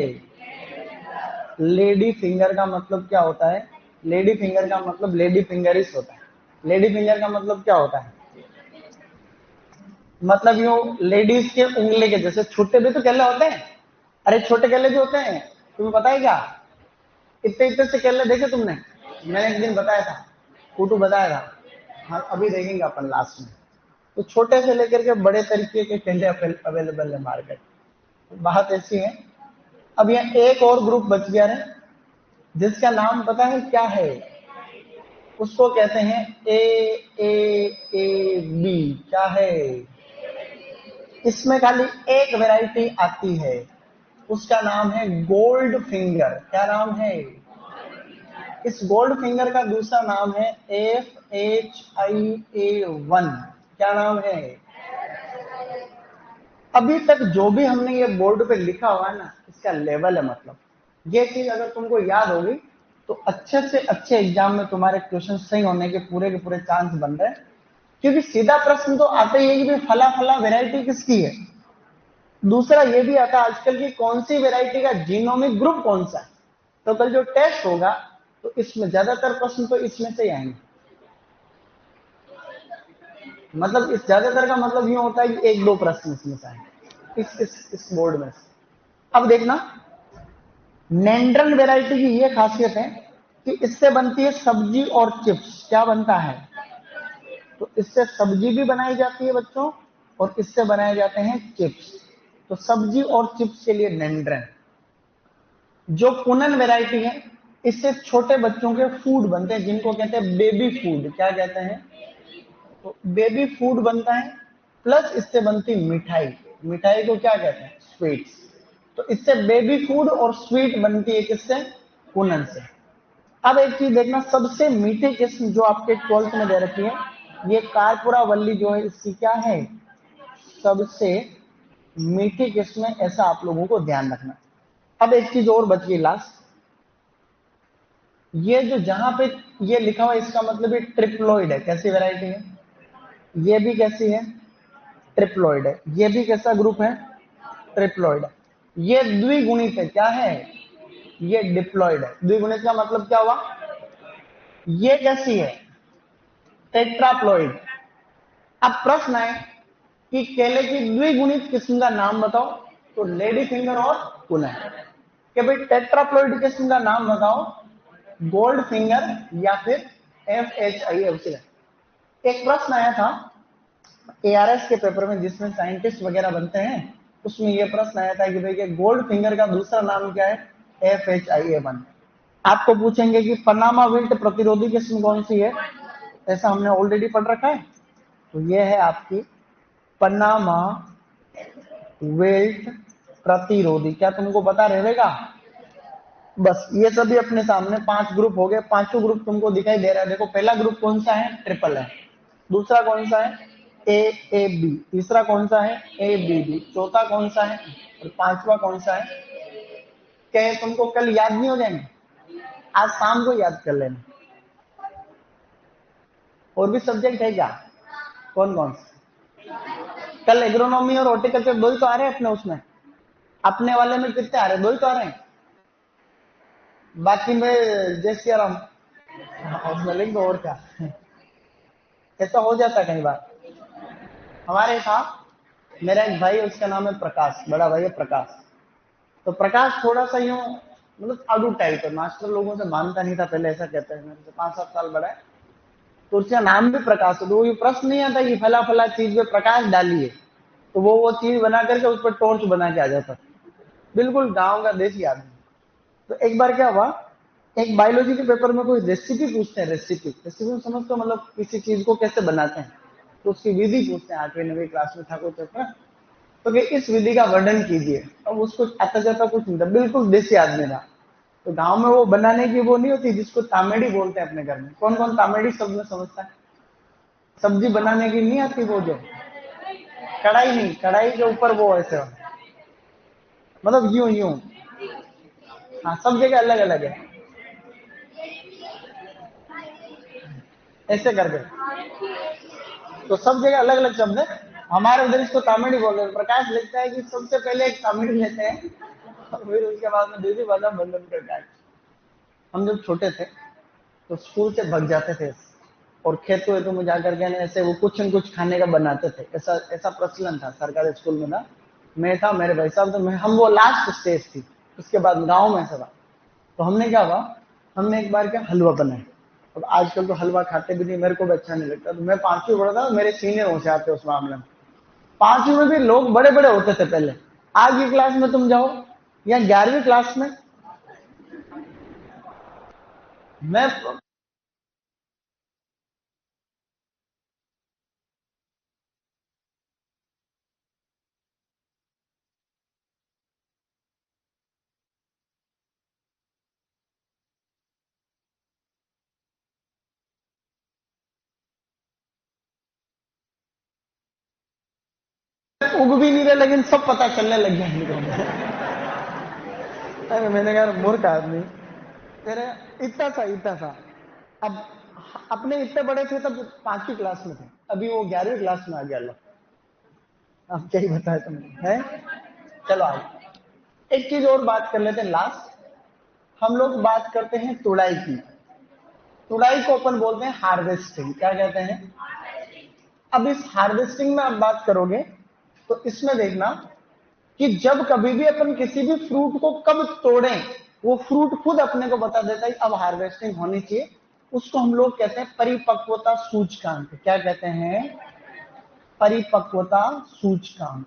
लेडी फिंगर का मतलब क्या होता है? लेडी फिंगर का मतलब लेडी फिंगरिश होता है। लेडी फिंगर का मतलब क्या होता है? मतलब यूं लेडीज के उंगली के जैसे छोटे भी तो केले होते हैं। अरे छोटे केले भी होते हैं, तुम्हें पता है क्या? इतने इतने से केले देखे तुमने? मैंने एक दिन बताया था, फोटो बताया था। हाँ अभी देखेंगे अपन लास्ट में। तो छोटे से लेकर के बड़े तरीके के केले अवेलेबल है मार्केट। बात ऐसी है। अब यहाँ एक और ग्रुप बच गया है जिसका नाम पता है क्या है? उसको कहते हैं ए ए ए बी। क्या है? इसमें खाली एक वैरायटी आती है, उसका नाम है गोल्ड फिंगर। क्या नाम है? इस गोल्ड फिंगर का दूसरा नाम है FHIA1। क्या नाम है? अभी तक जो भी हमने ये बोर्ड पे लिखा हुआ है ना, इसका लेवल है। मतलब ये चीज अगर तुमको याद होगी तो अच्छे से अच्छे एग्जाम में तुम्हारे क्वेश्चन सही होने के पूरे चांस बन रहे हैं। क्योंकि सीधा प्रश्न तो आता ही है कि फला फला वैरायटी किसकी है। दूसरा ये भी आता है आजकल की कौन सी वैरायटी का जीनोमिक ग्रुप कौन सा है। तो कल जो टेस्ट होगा तो इसमें ज्यादातर प्रश्न तो इसमें से ही आएंगे। मतलब इस ज्यादातर का मतलब यूं होता है कि एक दो प्रश्न इसमें से आएंगे इस बोर्ड में से। अब देखना, नेंड्रन वैरायटी की ये खासियत है कि इससे बनती है सब्जी और चिप्स। क्या बनता है? तो इससे सब्जी भी बनाई जाती है बच्चों, और इससे बनाए जाते हैं चिप्स। तो सब्जी और चिप्स के लिए नेंड्रन। जो कुनन वैरायटी है, इससे छोटे बच्चों के फूड बनते हैं जिनको कहते हैं बेबी फूड। क्या कहते हैं? तो बेबी फूड बनता है, प्लस इससे बनती मिठाई। मिठाई को क्या कहते हैं? स्वीट्स। तो इससे बेबी फूड और स्वीट बनती है किससे? कुनन से। अब एक चीज देखना, सबसे मीठी किस्म जो आपके 12th में दे रखी है, ये कारपुरा वल्ली जो है, इसकी क्या है? सबसे मीठी किस्म है, ऐसा आप लोगों को ध्यान रखना। अब एक चीज और बच गई लास्ट। ये जो जहां पे ये लिखा हुआ है, इसका मतलब ये ट्रिप्लोइड है। कैसी वैरायटी है? ये भी कैसी है? ट्रिप्लोइड है। ये भी कैसा ग्रुप है? ट्रिप्लोइड है। ये द्विगुणित है। क्या है? ये डिप्लॉइड है। द्विगुणित का मतलब क्या हुआ? ये कैसी है? टेट्राप्लॉइड। अब प्रश्न है कि केले की द्विगुणित किस्म का नाम बताओ, तो लेडी फिंगर और कुनर। कि भाई टेट्राप्लॉइड किस्म का नाम बताओ, गोल्ड फिंगर या फिर FHIFC। एक प्रश्न आया था ARS के पेपर में जिसमें साइंटिस्ट वगैरह बनते हैं, उसमें यह प्रश्न आया था कि भाई ये गोल्ड फिंगर का दूसरा नाम क्या है, FHIA1। आपको पूछेंगे कि पनामा विल्ट प्रतिरोधी किस्म कौन सी है, ऐसा हमने ऑलरेडी पढ़ रखा है, तो यह है आपकी पनामा विल्ट प्रतिरोधी। क्या तुमको पता रहेगा? बस ये सभी अपने सामने 5 ग्रुप हो गए, पांचों ग्रुप तुमको दिखाई दे रहा है। देखो पहला ग्रुप कौन सा है, ट्रिपल है। दूसरा कौन सा है, AAB। तीसरा कौन सा है, ABB। चौथा कौन सा है और पांचवा कौन सा है? क्या तुमको कल याद नहीं हो जाएंगे? आज शाम को याद कर लेना। और भी सब्जेक्ट है क्या? कौन कौन से? कल एग्रोनॉमी और हॉर्टिकल्चर दो ही तो आ रहे हैं अपने उसमें। अपने वाले में कितने आ रहे हैं? दो ही तो आ रहे हैं। बाकी में जय श्री राम उसमें लिख दो, और क्या। ऐसा हो जाता है कई बार। हमारे साथ मेरा एक भाई है, उसका नाम है प्रकाश, बड़ा भाई है प्रकाश। तो प्रकाश थोड़ा सा यूं मतलब आडू टाइप है, मास्टर लोगों से मानता नहीं था पहले, ऐसा कहते हैं। मेरे से 5-7 साल बड़ा है, तो उसका नाम भी प्रकाश है। तो ये प्रश्न नहीं आता कि फला फला चीज पे प्रकाश डालिए, तो वो चीज बना करके उस पर टॉर्च बना के आ जाता। बिल्कुल गांव का देसी आदमी। तो एक बार क्या हुआ, एक बायोलॉजी के पेपर में कोई रेसिपी पूछते हैं। रेसिपी समझते हो, मतलब किसी चीज को कैसे बनाते हैं, तो उसकी विधि पूछते हैं। 8वीं 9वीं क्लास में था कोई पेपर, तो कि इस विधि का वर्णन कीजिए। अब उसको आता जाता कुछ नहीं था, बिल्कुल देसी आदमी था। तो गांव में वो बनाने की वो नहीं होती जिसको तामेड़ी बोलते हैं अपने घर में। कौन कौन तामेड़ी शब्द में समझता है? सब्जी बनाने की नहीं आती, वो जो कढ़ाई, नहीं कढ़ाई के ऊपर वो ऐसे मतलब यूं यूं। हाँ, सब जगह अलग अलग है, ऐसे करके। तो सब जगह अलग अलग शब्द है। हमारे उधर इसको तामेड़ी बोलते हैं। प्रकाश लिखता है कि सबसे पहले एक तामेड़ी लेते हैं और फिर उसके बाद में देसी भाषा में बंधन करता है। हम जब छोटे थे तो स्कूल से भग जाते थे और खेतों वेतों में जाकर के ऐसे वो कुछ न कुछ खाने का बनाते थे। ऐसा ऐसा प्रचलन था सरकारी स्कूल में ना। मैं था, मेरे भाई साहब, तो मैं हम वो लास्ट स्टेज थी। उसके बाद गांव में सब। तो हमने क्या हुआ, हमने एक बार क्या हलवा बनाया। अब आजकल तो हलवा खाते भी नहीं, मेरे को भी अच्छा नहीं लगता। तो मैं 5वीं पढ़ा था, मेरे सीनियर होशियार थे उस मामले में। 5वीं में भी लोग बड़े बड़े होते थे पहले। आज की क्लास में तुम जाओ या 11वीं क्लास में, मैं उग भी नहीं रहे, लेकिन सब पता चलने लग गया इनको। अरे मैंने कहा मूर्ख आदमी तेरे, इतना सा। अब अपने इतने बड़े थे तब 5वीं क्लास में थे, अभी वो 11वीं क्लास में आ गया। लो अब क्या ही बताया तुमने है। चलो आगे एक चीज और बात कर लेते हैं लास्ट। हम लोग बात करते हैं तुड़ाई की। तुड़ाई को अपन बोलते हैं हार्वेस्टिंग। क्या कहते हैं? अब इस हार्वेस्टिंग में आप बात करोगे तो इसमें देखना कि जब कभी भी अपन किसी भी फ्रूट को कब तोड़ें, वो फ्रूट खुद अपने को बता देता है अब हार्वेस्टिंग होनी चाहिए। उसको हम लोग कहते हैं परिपक्वता सूचकांक। क्या कहते हैं? परिपक्वता सूचकांक।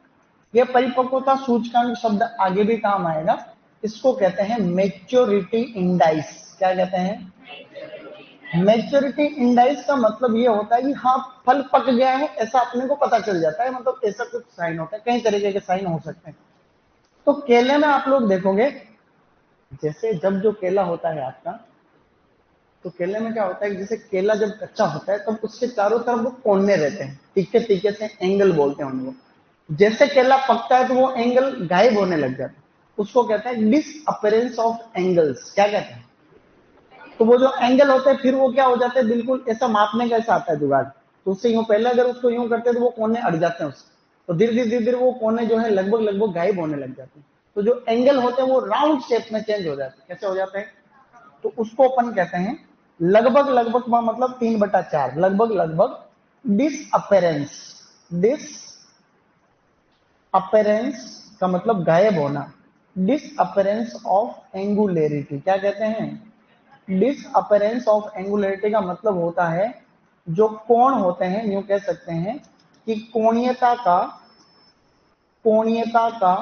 ये परिपक्वता सूचकांक शब्द आगे भी काम आएगा। इसको कहते हैं मेच्योरिटी इंडाइस। क्या कहते हैं? मेच्योरिटी इंडाइस का मतलब ये होता है कि हाँ फल पक गया है, ऐसा अपने को पता चल जाता है। मतलब ऐसा कुछ साइन होता है, कई तरीके के साइन हो सकते हैं। तो केले में आप लोग देखोगे, जैसे जब जो केला होता है आपका, तो केले में क्या होता है, जैसे केला जब कच्चा होता है तब उसके चारों तरफ वो कोने रहते हैं, तीखे तीखे से एंगल बोलते हैं उनको। जैसे केला पकता है तो वो एंगल गायब होने लग जाते हैं, उसको कहते हैं डिसअपेरेंस ऑफ एंगल्स। क्या कहते हैं? तो वो जो एंगल होते हैं फिर वो क्या हो जाते हैं, बिल्कुल ऐसा मापने का ऐसा आता है जुगाड़। तो उससे यूं पहले अगर उसको यूं करते तो वो कोने अड़ जाते हैं उससे, तो धीरे धीरे वो कोने जो है लगभग लगभग गायब होने लग जाते हैं। तो जो एंगल होते हैं वो राउंड शेप में चेंज हो जाते हैं। कैसे हो जाते हैं? तो उसको अपन कहते हैं लगभग लगभग मतलब 3/4, लगभग लगभग डिसअपेरेंस। डिस अपीयरेंस का मतलब गायब होना, डिसअपीयरेंस ऑफ एंगुलरिटी क्या कहते हैं, डिसअपीयरेंस ऑफ एंगुलरिटी का मतलब होता है जो कोण होते हैं, यूं कह सकते हैं कि कोणीयता का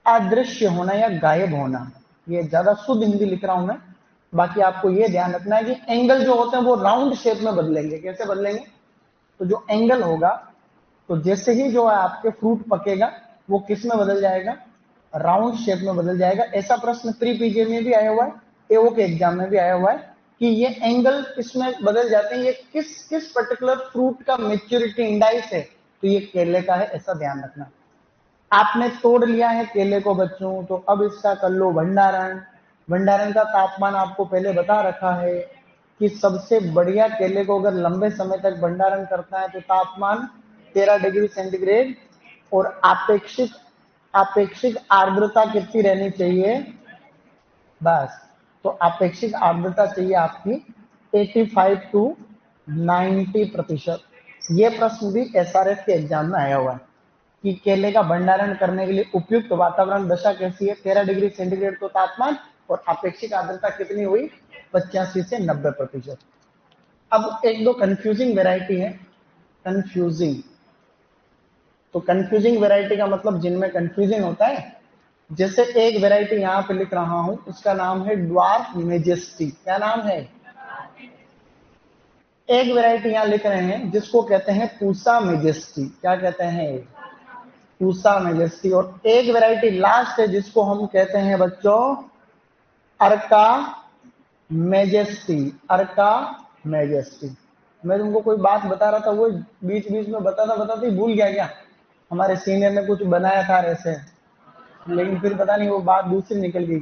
अदृश्य होना या गायब होना। ये ज्यादा शुद्ध हिंदी लिख रहा हूं मैं, बाकी आपको ये ध्यान रखना है कि एंगल जो होते हैं वो राउंड शेप में बदलेंगे। कैसे बदलेंगे, तो जो एंगल होगा, तो जैसे ही जो है आपके फ्रूट पकेगा वो किस में बदल जाएगा, राउंड शेप में बदल जाएगा। ऐसा प्रश्न प्री पीजे में भी आया हुआ है, एओ के एग्जाम में भी आया हुआ है कि ये एंगल किसमें बदल जाते हैं, ये किस किस पर्टिकुलर फ्रूट का मेच्योरिटी इंडाइस है, तो ये केले का है, ऐसा ध्यान रखना। आपने तोड़ लिया है केले को बच्चों, तो अब इसका कर लो भंडारण। भंडारण का तापमान आपको पहले बता रखा है कि सबसे बढ़िया केले को अगर लंबे समय तक भंडारण करता है तो तापमान 13 डिग्री सेंटीग्रेड, और आपेक्षिक आपेक्षिक आर्द्रता कितनी रहनी चाहिए, बस, तो आपेक्षिक आर्द्रता चाहिए आपकी 85 टू 90%। ये प्रश्न भी एसआरएफ के एग्जाम में आया हुआ है कि केले का भंडारण करने के लिए उपयुक्त वातावरण दशा कैसी है, 13 डिग्री सेंटीग्रेड तो तापमान, और अपेक्षित आर्द्रता कितनी हुई, 85 से 90%। अब एक दो कंफ्यूजिंग वेराइटी है, कंफ्यूजिंग, तो कंफ्यूजिंग वेराइटी का मतलब जिनमें कंफ्यूजिंग होता है। जैसे एक वेराइटी यहां पे लिख रहा हूं, उसका नाम है ड्वार्फ मेजेस्टी। क्या नाम है, एक वेराइटी यहां लिख रहे हैं जिसको कहते हैं पूसा मेजेस्टी। क्या कहते हैं, पूसा मेजेस्टी। और एक वेराइटी लास्ट है जिसको हम कहते हैं बच्चों अर्का मेजेस्टी। अर्का मेजेस्टी। मैं तुमको कोई बात बता रहा था, वो बीच बीच में बताता ही भूल गया क्या, हमारे सीनियर ने कुछ बनाया था ऐसे, लेकिन फिर पता नहीं वो बात दूसरी निकल गई।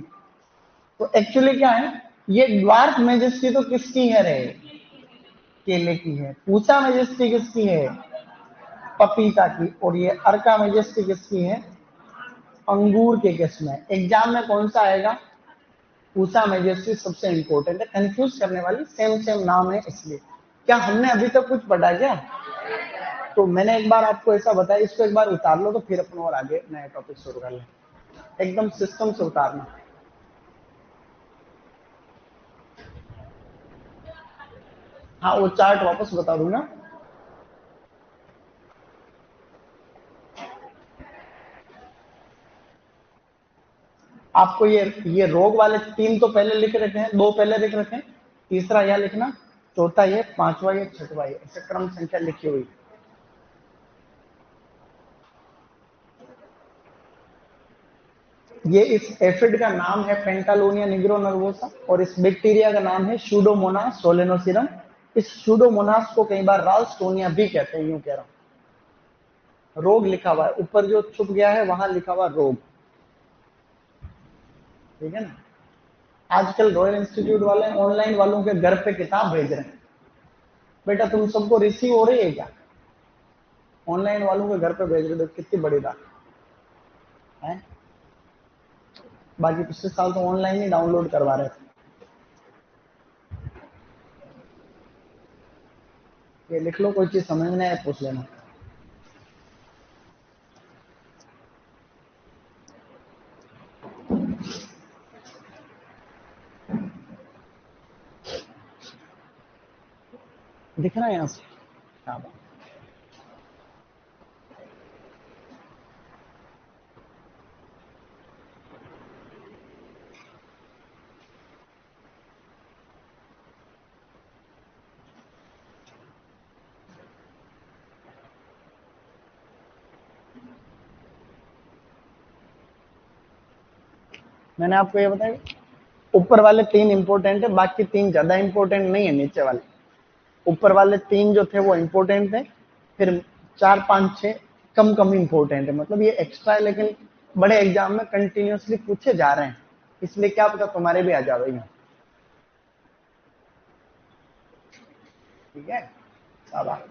तो एक्चुअली क्या है, ये ड्वार्फ मेजेस्टी तो किसकी है रे, केले की है। पूसा मेजेस्टी किसकी है, पपीता की। और ये अर्का मेजेस्टी किसकी है, अंगूर के केस में। एग्जाम में कौन सा आएगा, पूसा मेजेस्टी सबसे इंपॉर्टेंट है, कंफ्यूज करने वाली, सेम सेम नाम है इसलिए। क्या हमने अभी तक कुछ पढ़ा क्या, तो मैंने एक बार आपको ऐसा बताया, इसको एक बार उतार लो तो फिर अपन और आगे नया टॉपिक शुरू कर लें। एकदम सिस्टम से उतारना। हाँ, वो चार्ट वापस बता दूंगा। आपको ये रोग वाले तीन तो पहले लिख रखे हैं, दो पहले लिख रखे हैं, तीसरा यह लिखना, चौथा ये, पांचवा ये, छठवा ये, ऐसे क्रम संख्या लिखी हुई। ये इस एसिड का नाम है पेंटालोनिया निग्रो नर्वोसा, और इस बैक्टीरिया का नाम है सूडोमोनास सोलेनोसिरम। इस सूडोमोनास को कई बार राल्स्टोनिया भी कहते हैं, यूं कह रहा हूं। रोग लिखा हुआ है ऊपर, जो छुप गया है वहां लिखा हुआ रोग, ठीक है ना। आजकल रॉयल इंस्टीट्यूट वाले ऑनलाइन वालों के घर पे किताब भेज रहे हैं, बेटा तुम सबको रिसीव हो रही है क्या, ऑनलाइन वालों के घर पे भेज रहे हो, कितनी बड़ी बात है। बाकी पिछले साल तो ऑनलाइन ही डाउनलोड करवा रहे थे। ये लिख लो, कोई चीज समझ में आए पूछ लेना। दिख रहा है यहाँ से, हाँ। मैंने आपको ये बताया, ऊपर वाले तीन इंपॉर्टेंट है, बाकी तीन ज्यादा इंपॉर्टेंट नहीं है। नीचे वाले, ऊपर वाले तीन जो थे वो इंपॉर्टेंट थे, फिर चार पांच छह कम कम इंपॉर्टेंट है। मतलब ये एक्स्ट्रा है, लेकिन बड़े एग्जाम में कंटिन्यूसली पूछे जा रहे हैं, इसलिए क्या पता तुम्हारे भी आ जाए यहाँ, ठीक है। शाबाश।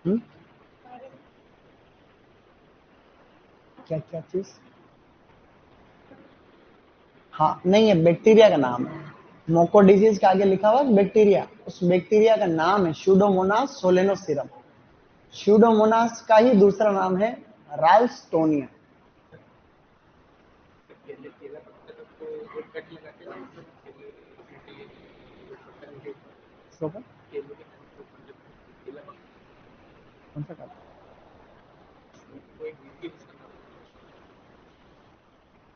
हुँ? क्या क्या चीज? हाँ, नहीं है, बैक्टीरिया का नाम है। मोको डिजीज के आगे लिखा हुआ है बैक्टीरिया, उस बैक्टीरिया का नाम है स्यूडोमोनास सोलेनोसिरम। स्यूडोमोनास का ही दूसरा नाम है राल्स्टोनिया। कौन सा काटा?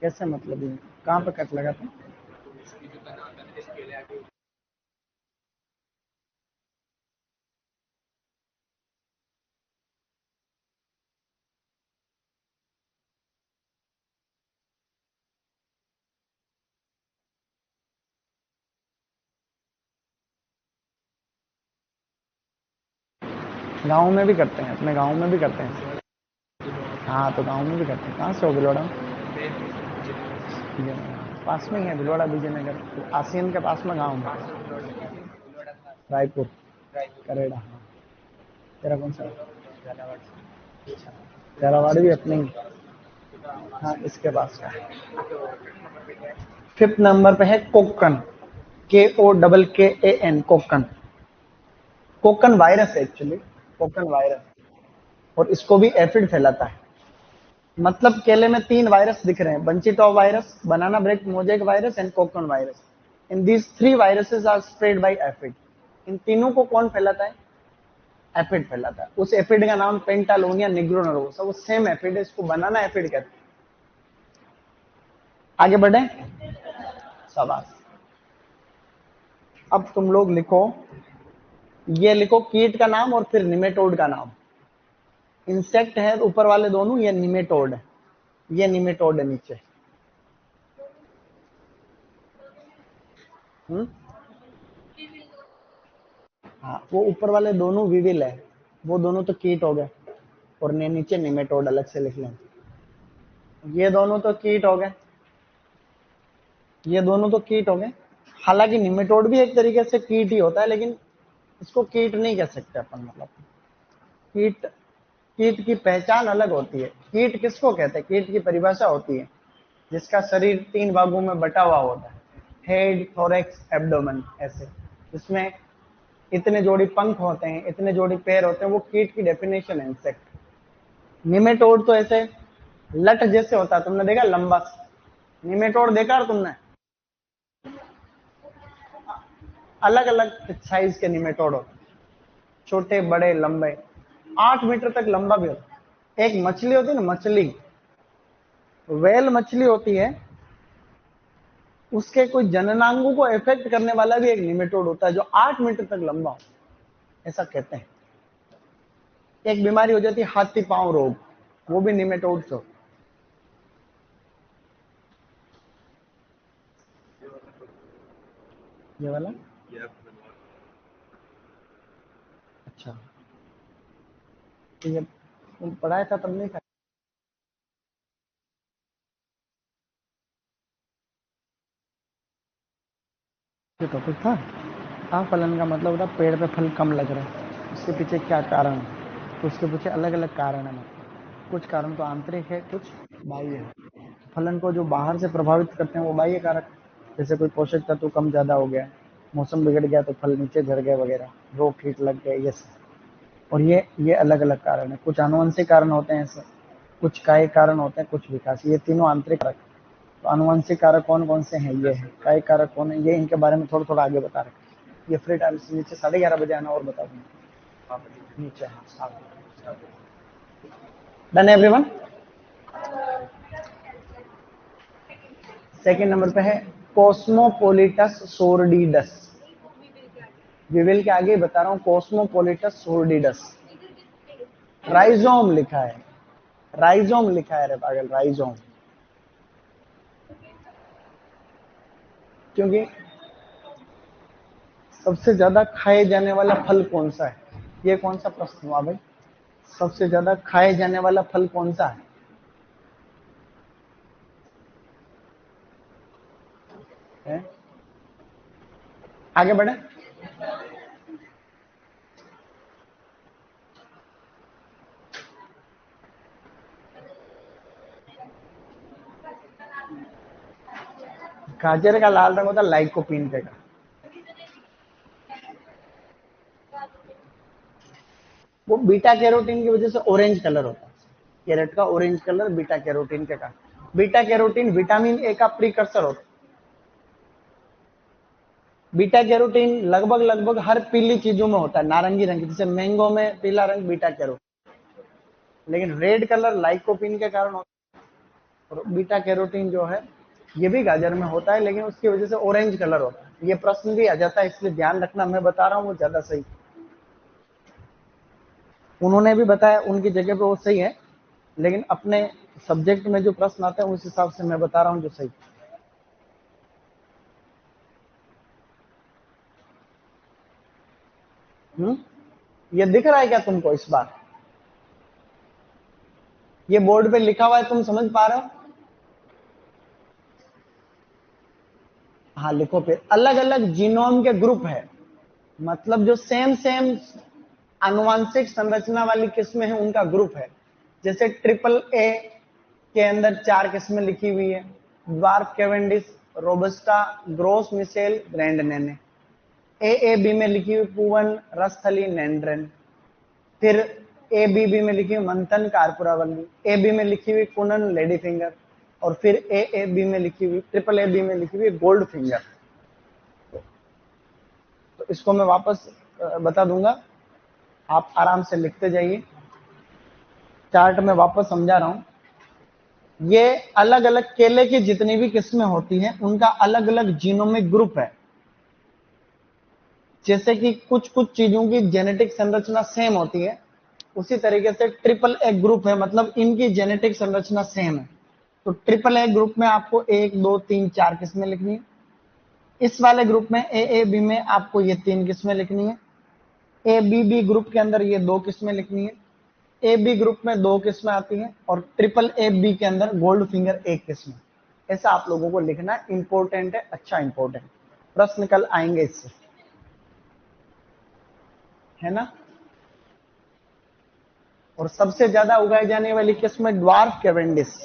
कैसे मतलब ये कहाँ पे कट लगा था? गाँव में भी करते हैं, अपने गाँव में भी करते हैं। हाँ, तो गाँव में भी करते हैं। कहाँ से हो भिलवाड़ा? पास में ही है भिलवाड़ा, विजयनगर आसियन के पास में गाँव में। रायपुर, करेड़ा। हाँ, तेरा कौन सा? झालावाड़ भी अपने ही। हाँ, इसके पास का है। 5th नंबर पे है कोक्कन, KOKKAN, कोक्कन। कोक्कन वायरस है एक्चुअली, कोक्कन वायरस, और इसको भी एफिड फैलाता है। मतलब केले में 3 वायरस दिख रहे हैं, bunchy top virus, banana bread mosaic virus and Kokkan virus. In these 3 viruses are spread by aphid. इन तीनों को कौन फैलाता है? एफिड फैलाता है। उस एफिड का नाम पेंटालोनिया निग्रोनरोसा, वो सेम एफिड है, इसको बनाना एफिड कहते हैं। आगे बढ़े, शाबाश। अब तुम लोग लिखो, ये लिखो कीट का नाम और फिर निमेटोड का नाम। इंसेक्ट है ऊपर वाले दोनों, ये निमेटोड है, ये निमेटोड है नीचे। हाँ, वो ऊपर वाले दोनों विविल है, वो दोनों तो कीट हो गए, और नीचे निमेटोड अलग से लिख लें। ये दोनों तो कीट हो गए, ये दोनों तो कीट हो गए। हालांकि निमेटोड भी एक तरीके से कीट ही होता है, लेकिन इसको कीट नहीं कह सकते अपन। मतलब कीट, कीट की पहचान अलग होती है। कीट किसको कहते हैं? कीट की परिभाषा होती है जिसका शरीर 3 भागों में बटा हुआ होता है, हेड, थोरैक्स, एब्डोमेन, ऐसे, जिसमें इतने जोड़ी पंख होते हैं, इतने जोड़ी पैर होते हैं, वो कीट की डेफिनेशन है इंसेक्ट। निमेटोड तो ऐसे लट जैसे होता है, तुमने देखा लंबा निमेटोड देखा तुमने? अलग अलग साइज के निमेटोड होते हैं, छोटे, बड़े, लंबे, 8 मीटर तक लंबा भी होता है। एक मछली होती है ना, मछली, वेल मछली होती है, उसके कोई जननांगों को इफेक्ट करने वाला भी एक निमेटोड होता है, जो 8 मीटर तक लंबा हो, ऐसा कहते हैं। एक बीमारी हो जाती है हाथी पांव रोग, वो भी निमेटोड से। ये वाला, अच्छा, ये तुम पढ़ाया था तब नहीं था? ये टॉपिक था। हाँ, फलन का मतलब होता पेड़ पे फल कम लग रहा है, उसके पीछे क्या कारण है, तो उसके पीछे अलग अलग कारण है। मतलब कुछ कारण तो आंतरिक है, कुछ बाह्य है। फलन को जो बाहर से प्रभावित करते हैं वो बाह्य कारक, जैसे कोई पोषक तत्व कम ज्यादा हो गया, मौसम बिगड़ गया तो फल नीचे झड़ गए वगैरह, रोग कीट लग गए, ये सब। और ये अलग अलग कारण है। कुछ आनुवंशिक कारण होते हैं ऐसे, कुछ काय कारण होते हैं, कुछ विकास, ये तीनों आंतरिक कारक। तो आनुवंशिक कारक कौन कौन से हैं? ये है। काय कारक कौन है? ये, इनके बारे में थोड़ा थोड़ा आगे बता रहे। ये फ्री टाइम से नीचे 11:30 बजे आना और बता दूंगा नीचे। हाँ, डन एवरीवन। सेकंड नंबर पे है कॉस्मोपोलिटस सोर्डिडस। विविल के आगे बता रहा हूँ, कॉस्मोपोलिटस सोर्डिडस। राइजोम लिखा है, राइजोम लिखा है रे पागल, राइजोम। क्योंकि सबसे ज्यादा खाए जाने वाला फल कौन सा है? ये कौन सा प्रश्न हुआ भाई? सबसे ज्यादा खाए जाने वाला फल कौन सा है? आगे बढ़े। गाजर का लाल रंग होता है लाइकोपीन का। वो बीटा कैरोटीन की वजह से ऑरेंज कलर होता है। कैरेट का ऑरेंज कलर बीटा कैरोटीन के कारण। बीटा कैरोटीन विटामिन ए का प्रीकर्सर होता है। बीटा कैरोटीन लगभग लगभग हर पीली चीजों में होता है, नारंगी रंग, जैसे मैंगो में पीला रंग बीटा कैरोटीन, लेकिन रेड कलर लाइकोपीन के कारण होता है। और बीटा कैरोटीन जो है ये भी गाजर में होता है, लेकिन उसकी वजह से ऑरेंज कलर होता है। ये प्रश्न भी आ जाता है, इसलिए ध्यान रखना, मैं बता रहा हूँ वो ज्यादा सही। उन्होंने भी बताया उनकी जगह पे वो सही है, लेकिन अपने सब्जेक्ट में जो प्रश्न आते हैं उस हिसाब से मैं बता रहा हूँ जो सही। ये दिख रहा है क्या तुमको इस बार? ये बोर्ड पे लिखा हुआ है, तुम समझ पा रहे हो? हाँ लिखो फिर। अलग अलग जीनोम के ग्रुप है, मतलब जो सेम सेम आनुवांशिक संरचना वाली किस्में हैं उनका ग्रुप है। जैसे ट्रिपल ए के अंदर 4 किस्में लिखी हुई है, dwarf Cavendish, robusta, Gros Michel, Grand Naine. A B में लिखी हुई पुवन, रस्थली, नेंड्रेन। फिर ए बी में लिखी हुई मंथन, कारपुरावल्ली। ए बी में लिखी हुई कुनन, लेडी फिंगर। और फिर ए बी में लिखी हुई, ट्रिपल ए बी में लिखी हुई गोल्ड फिंगर। तो इसको मैं वापस बता दूंगा, आप आराम से लिखते जाइए। चार्ट में वापस समझा रहा हूं। ये अलग अलग केले की जितनी भी किस्में होती हैं उनका अलग अलग जीनोमिक ग्रुप है। जैसे कि कुछ कुछ चीजों की जेनेटिक संरचना सेम होती है, उसी तरीके से ट्रिपल ए ग्रुप है, मतलब इनकी जेनेटिक संरचना सेम है। तो ट्रिपल ए ग्रुप में आपको 1 2 3 4 किस्में लिखनी है। इस वाले ग्रुप में ए बी में आपको ये 3 किस्में लिखनी है। ए बी ग्रुप के अंदर ये 2 किस्में लिखनी है। ए बी ग्रुप में 2 किस्में आती हैं, और ट्रिपल ए बी के अंदर गोल्ड फिंगर 1 किस्म। ऐसा आप लोगों को लिखना है, इंपॉर्टेंट है, अच्छा इंपॉर्टेंट। प्रश्न कल आएंगे इससे, है ना। और सबसे ज्यादा उगाई जाने वाली किस्म है ड्वार्फ कैवेंडिश,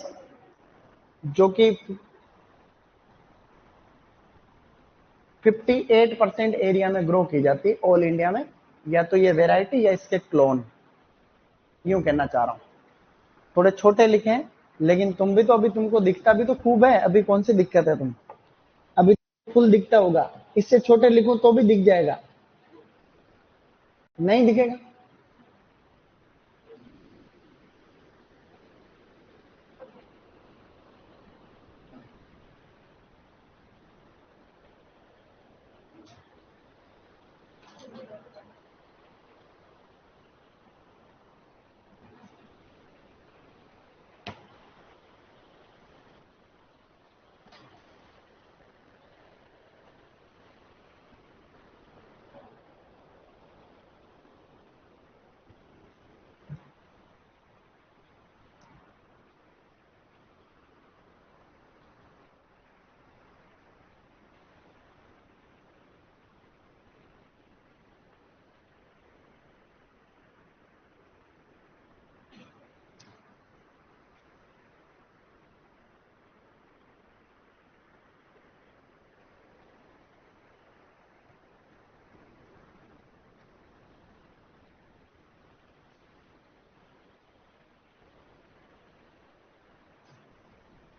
जो कि 58% एरिया में ग्रो की जाती है ऑल इंडिया में। या तो ये वेराइटी या इसके क्लोन, यूं कहना चाह रहा हूं। थोड़े छोटे लिखे हैं, लेकिन तुम भी तो, अभी तुमको दिखता भी तो खूब है, अभी कौन सी दिक्कत है तुम, अभी फुल दिखता होगा। इससे छोटे लिखो तो भी दिख जाएगा, नहीं दिखेगा।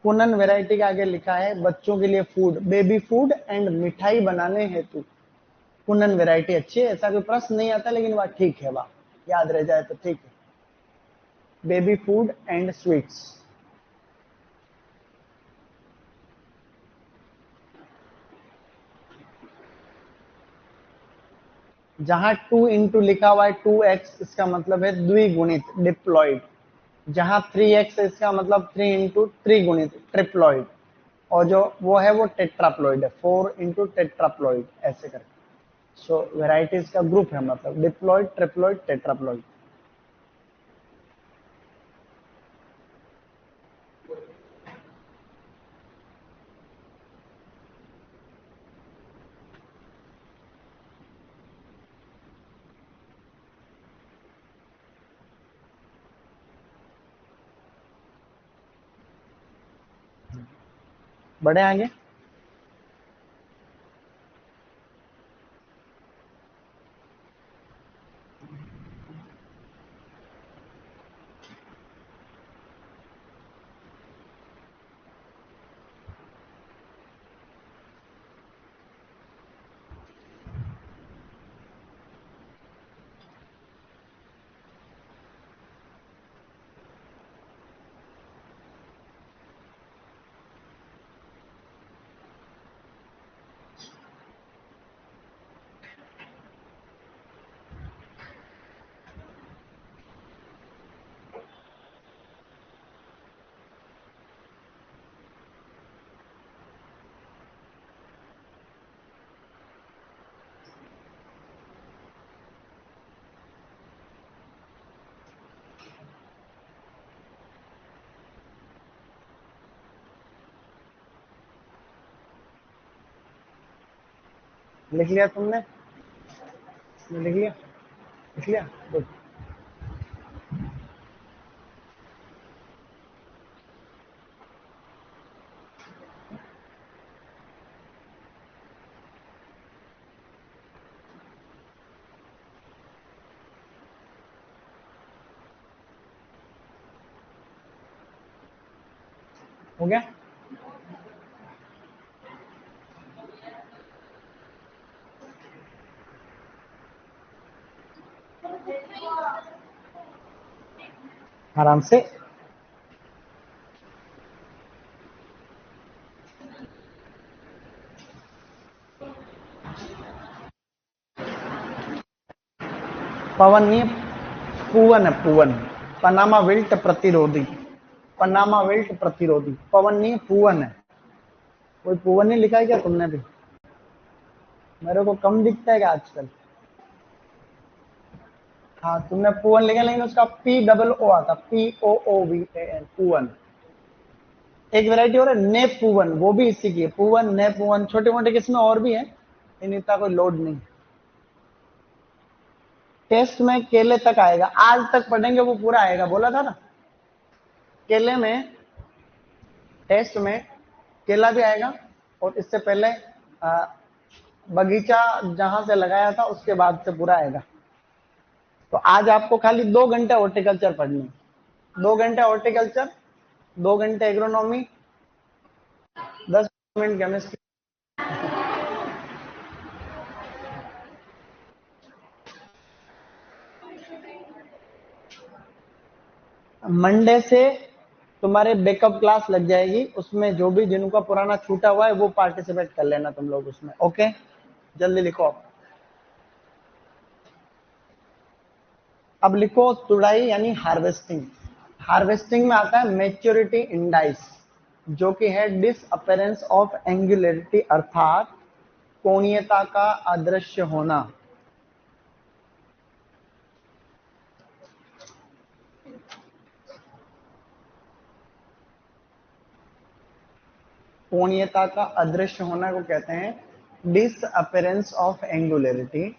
कुनन वैरायटी के आगे लिखा है बच्चों के लिए फूड, बेबी फूड एंड मिठाई बनाने हेतु कुनन वैरायटी अच्छी है। ऐसा कोई प्रश्न नहीं आता, लेकिन वह ठीक है, वह याद रह जाए तो ठीक है। Baby food and sweets. जहां 2 इंटू लिखा हुआ है 2x, इसका मतलब है द्विगुणित, डिप्लॉइड। जहां 3x है इसका मतलब 3 इंटू त्रिगुणित, ट्रिप्लॉइड। और जो वो है वो टेट्राप्लॉइड है, 4 इंटू टेट्राप्लॉइड, ऐसे करके। सो वेराइटीज का ग्रुप है, मतलब डिप्लॉइड, ट्रिप्लॉइड, टेट्राप्लॉइड। बढ़े आगे। लिख लिया तुमने? लिख लिया? लिख लिया? गुड। हो गया? आराम से। पवन नहीं, पुवन है, पुवन। पनामा विल्ट प्रतिरोधी, पनामा विल्ट प्रतिरोधी। पवन नहीं, पुवन है। कोई पुवन नहीं लिखा है क्या तुमने भी? मेरे को कम दिखता है क्या आजकल? हाँ, तुमने पुवन लिखा, लेकिन उसका P आता, POOVAN, पुवन। एक वैरायटी और है ने पुवन, वो भी इसी की है। पुवन, ने पुवन, छोटे मोटे किस्में और भी है, इन इतना कोई लोड नहीं। टेस्ट में केले तक आएगा, आज तक पढ़ेंगे वो पूरा आएगा, बोला था ना। केले में, टेस्ट में केला भी आएगा, और इससे पहले बगीचा जहां से लगाया था उसके बाद से पूरा आएगा। तो आज आपको खाली 2 घंटे हॉर्टिकल्चर पढ़नी, 2 घंटे हॉर्टिकल्चर, 2 घंटे एग्रोनॉमी, 10 मिनट केमिस्ट्री। मंडे से तुम्हारे बैकअप क्लास लग जाएगी, उसमें जो भी जिनका पुराना छूटा हुआ है वो पार्टिसिपेट कर लेना तुम लोग उसमें। ओके, जल्दी लिखो। अब लिखो तुड़ाई यानी हार्वेस्टिंग। हार्वेस्टिंग में आता है मैच्योरिटी इंडाइस, जो कि है डिसअपेरेंस ऑफ एंगुलरिटी, अर्थात कोणीयता का अदृश्य होना। कोणीयता का अदृश्य होना को कहते हैं डिसअपेरेंस ऑफ एंगुलरिटी।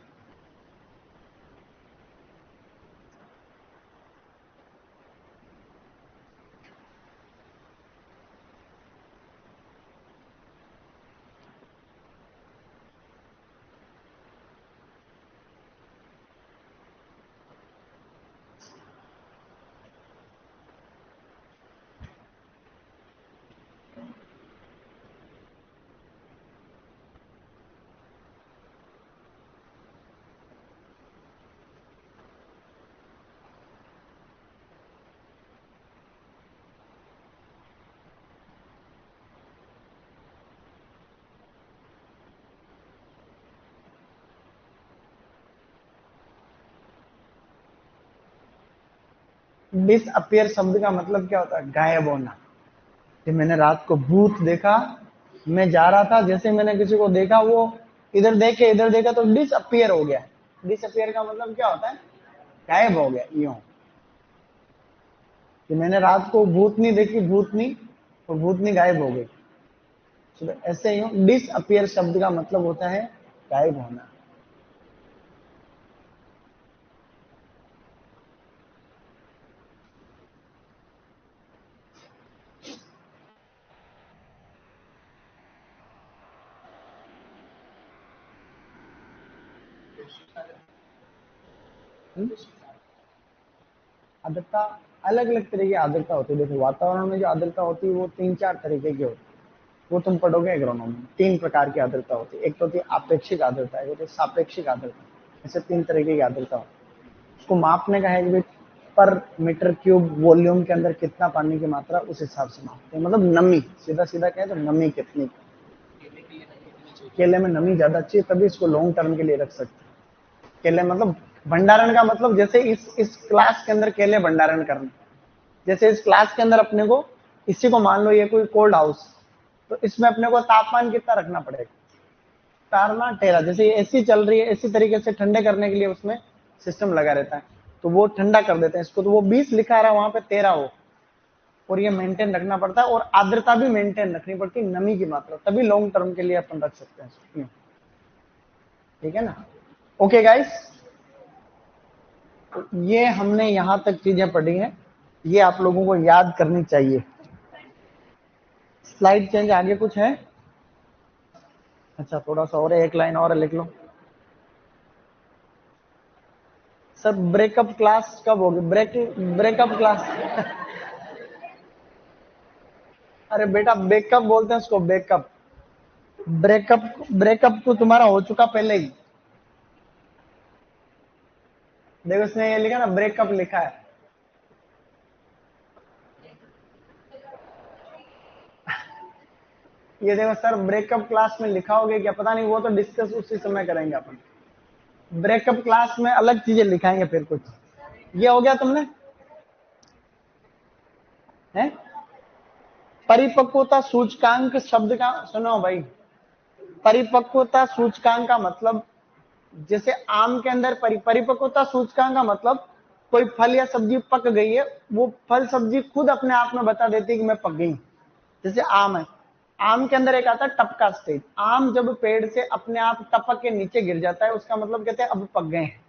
डिसअपियर शब्द का मतलब क्या होता है? गायब होना। कि मैंने रात को भूत देखा, मैं जा रहा था, जैसे मैंने किसी को देखा, वो इधर देख के इधर देखा तो डिसअपियर हो गया। डिसअपियर का मतलब क्या होता है? गायब हो गया। यूं कि मैंने रात को भूतनी देखी, भूतनी, तो भूतनी गायब हो गई। तो ऐसे यूं डिसअपियर शब्द का मतलब होता है गायब होना। आर्द्रता, अलग अलग तरह की आर्द्रता होती है। देखो, वातावरण में जो आर्द्रता होती है वो 3-4 तरीके की होती है, वो तुम पढ़ोगे एग्रोनॉमी में। 3 प्रकार की आर्द्रता होती है। एक तो होती है आपेक्षिक आर्द्रता, एक होती है सापेक्षिक आर्द्रता। ऐसे 3 तरीके की आर्द्रता होती है। उसको मापने का है कि पर मीटर क्यूब वॉल्यूम के अंदर कितना पानी की मात्रा, उस हिसाब से मापते हैं। मतलब नमी, सीधा सीधा कहें तो नमी कितनी। केले में नमी ज्यादा चाहिए, तभी इसको लॉन्ग टर्म के लिए रख सकते हैं। केले मतलब भंडारण का मतलब, जैसे इस क्लास के अंदर केले भंडारण करना। जैसे इस क्लास के अंदर अपने को, इसी को मान लो ये कोई कोल्ड हाउस, तो इसमें अपने को तापमान कितना रखना पड़ेगा? तारना टेरा। जैसे ये एसी चल रही है, इसी तरीके से ठंडे करने के लिए उसमें सिस्टम लगा रहता है, तो वो ठंडा कर देते हैं इसको। तो वो 20 लिखा रहा है, वहां पे 13 हो, और ये मेंटेन रखना पड़ता है। और आर्द्रता भी मेंटेन रखनी पड़ती है, नमी की मात्रा, तभी लॉन्ग टर्म के लिए अपन रख सकते हैं। ठीक है ना। ओके गाइस, ये हमने यहां तक चीजें पढ़ी हैं, ये आप लोगों को याद करनी चाहिए। स्लाइड चेंज आगे कुछ है? अच्छा, थोड़ा सा और है, एक लाइन और लिख लो। सर ब्रेकअप क्लास कब होगी? ब्रेकअप क्लास अरे बेटा बेकअप बोलते हैं उसको, बेकअप। ब्रेकअप तो तुम्हारा हो चुका पहले ही। देखो इसने ये लिखा ना, ब्रेकअप लिखा है। ये देखो सर, ब्रेकअप क्लास में लिखा होगा क्या पता नहीं, वो तो डिस्कस उसी समय करेंगे अपन। ब्रेकअप क्लास में अलग चीजें लिखाएंगे फिर कुछ। ये हो गया तुमने है? परिपक्वता सूचकांक शब्द का सुनो भाई। परिपक्वता सूचकांक का मतलब, जैसे आम के अंदर परिपक्वता सूचकांक का मतलब कोई फल या सब्जी पक गई है, वो फल सब्जी खुद अपने आप में बता देती है कि मैं पक गई। जैसे आम है, आम के अंदर एक आता है टपका स्टेज। आम जब पेड़ से अपने आप टपक के नीचे गिर जाता है, उसका मतलब कहते हैं अब पक गए हैं।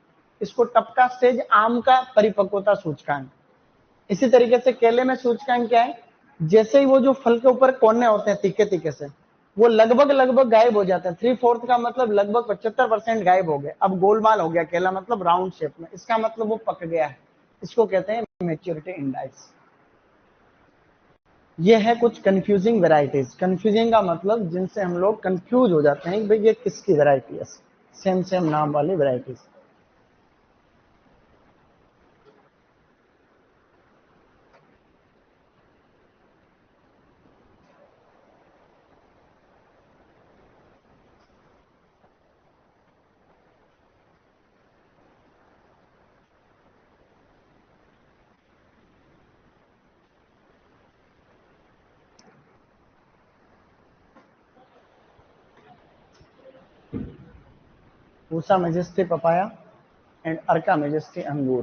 इसको टपका स्टेज आम का परिपक्वता सूचकांक। इसी तरीके से केले में सूचकांक क्या है? जैसे ही वो जो फल के ऊपर कोने होते हैं तीखे तीखे से, वो लगभग लगभग गायब हो जाते हैं। 3/4 का मतलब लगभग 75% गायब हो गए, अब गोलमाल हो गया केला, मतलब राउंड शेप में, इसका मतलब वो पक गया है। इसको कहते हैं मेच्योरिटी इंडेक्स। ये है कुछ कंफ्यूजिंग वेराइटीज। कंफ्यूजिंग का मतलब जिनसे हम लोग कंफ्यूज हो जाते हैं कि भाई ये किसकी वेराइटी है, सेम सेम नाम वाली varieties. Pusa majesty papaya and Arka majesty अंगूर।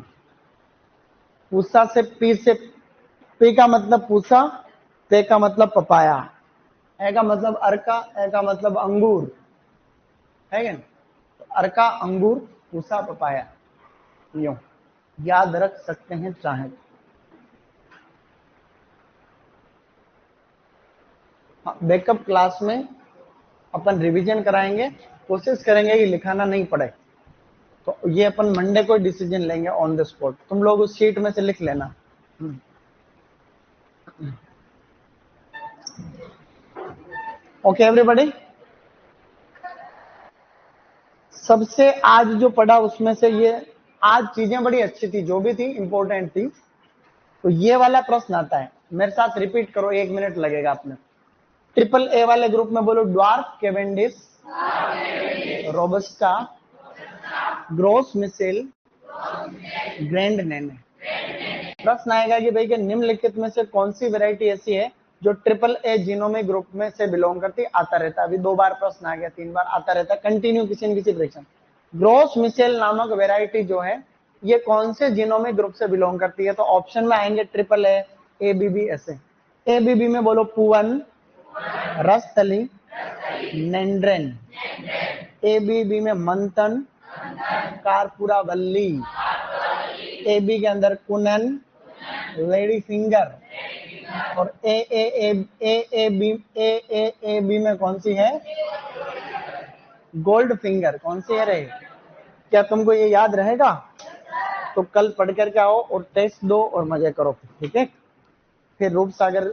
पूसा से पी का मतलब पूसा, पे का मतलब पपाया, ए का मतलब अर्का, ए का मतलब अंगूर है क्या? तो अर्का अंगूर, पूसा पपाया, यूं याद रख सकते हैं चाहे। हाँ, बैकअप क्लास में अपन रिवीजन कराएंगे, कोशिश करेंगे कि लिखाना नहीं पड़े। तो ये अपन मंडे को डिसीजन लेंगे ऑन द स्पॉट, तुम लोग उस शीट में से लिख लेना। ओके एवरीबॉडी, सबसे आज जो पढ़ा उसमें से ये आज चीजें बड़ी अच्छी थी, जो भी थी इंपॉर्टेंट थी। तो ये वाला प्रश्न आता है, मेरे साथ रिपीट करो, 1 मिनट लगेगा अपने। ट्रिपल ए वाले ग्रुप में बोलो, dwarf Cavendish, Robusta, Gros Michel, Grand Naine. प्रश्न आएगा कि भाई के निम्नलिखित में से कौन सी वैरायटी ऐसी है जो ट्रिपल ए जीनोमिक ग्रुप में से बिलोंग करती? आता रहता है, अभी 2 बार प्रश्न आ गया, 3 बार आता रहता है कंटिन्यू किसी न किसी फ्रिक्शन। ग्रोस मिसेल नामक वैरायटी जो है, ये कौन से जीनोमिक ग्रुप से बिलोंग करती है? तो ऑप्शन में आएंगे ट्रिपल ए बी बी ऐसे। ए बी बी में बोलो पुवन, रसथली, नेंड्रेन। ए बी बी में मंथन, कारपुरा वल्ली। ए बी के अंदर कुनन, लेडी फिंगर। और ए बी में कौन सी है? Gold finger. कौन सी है रे? क्या तुमको ये याद रहेगा? तो कल पढ़ कर के आओ और टेस्ट दो और मजे करो, ठीक है? फिर रूप सागर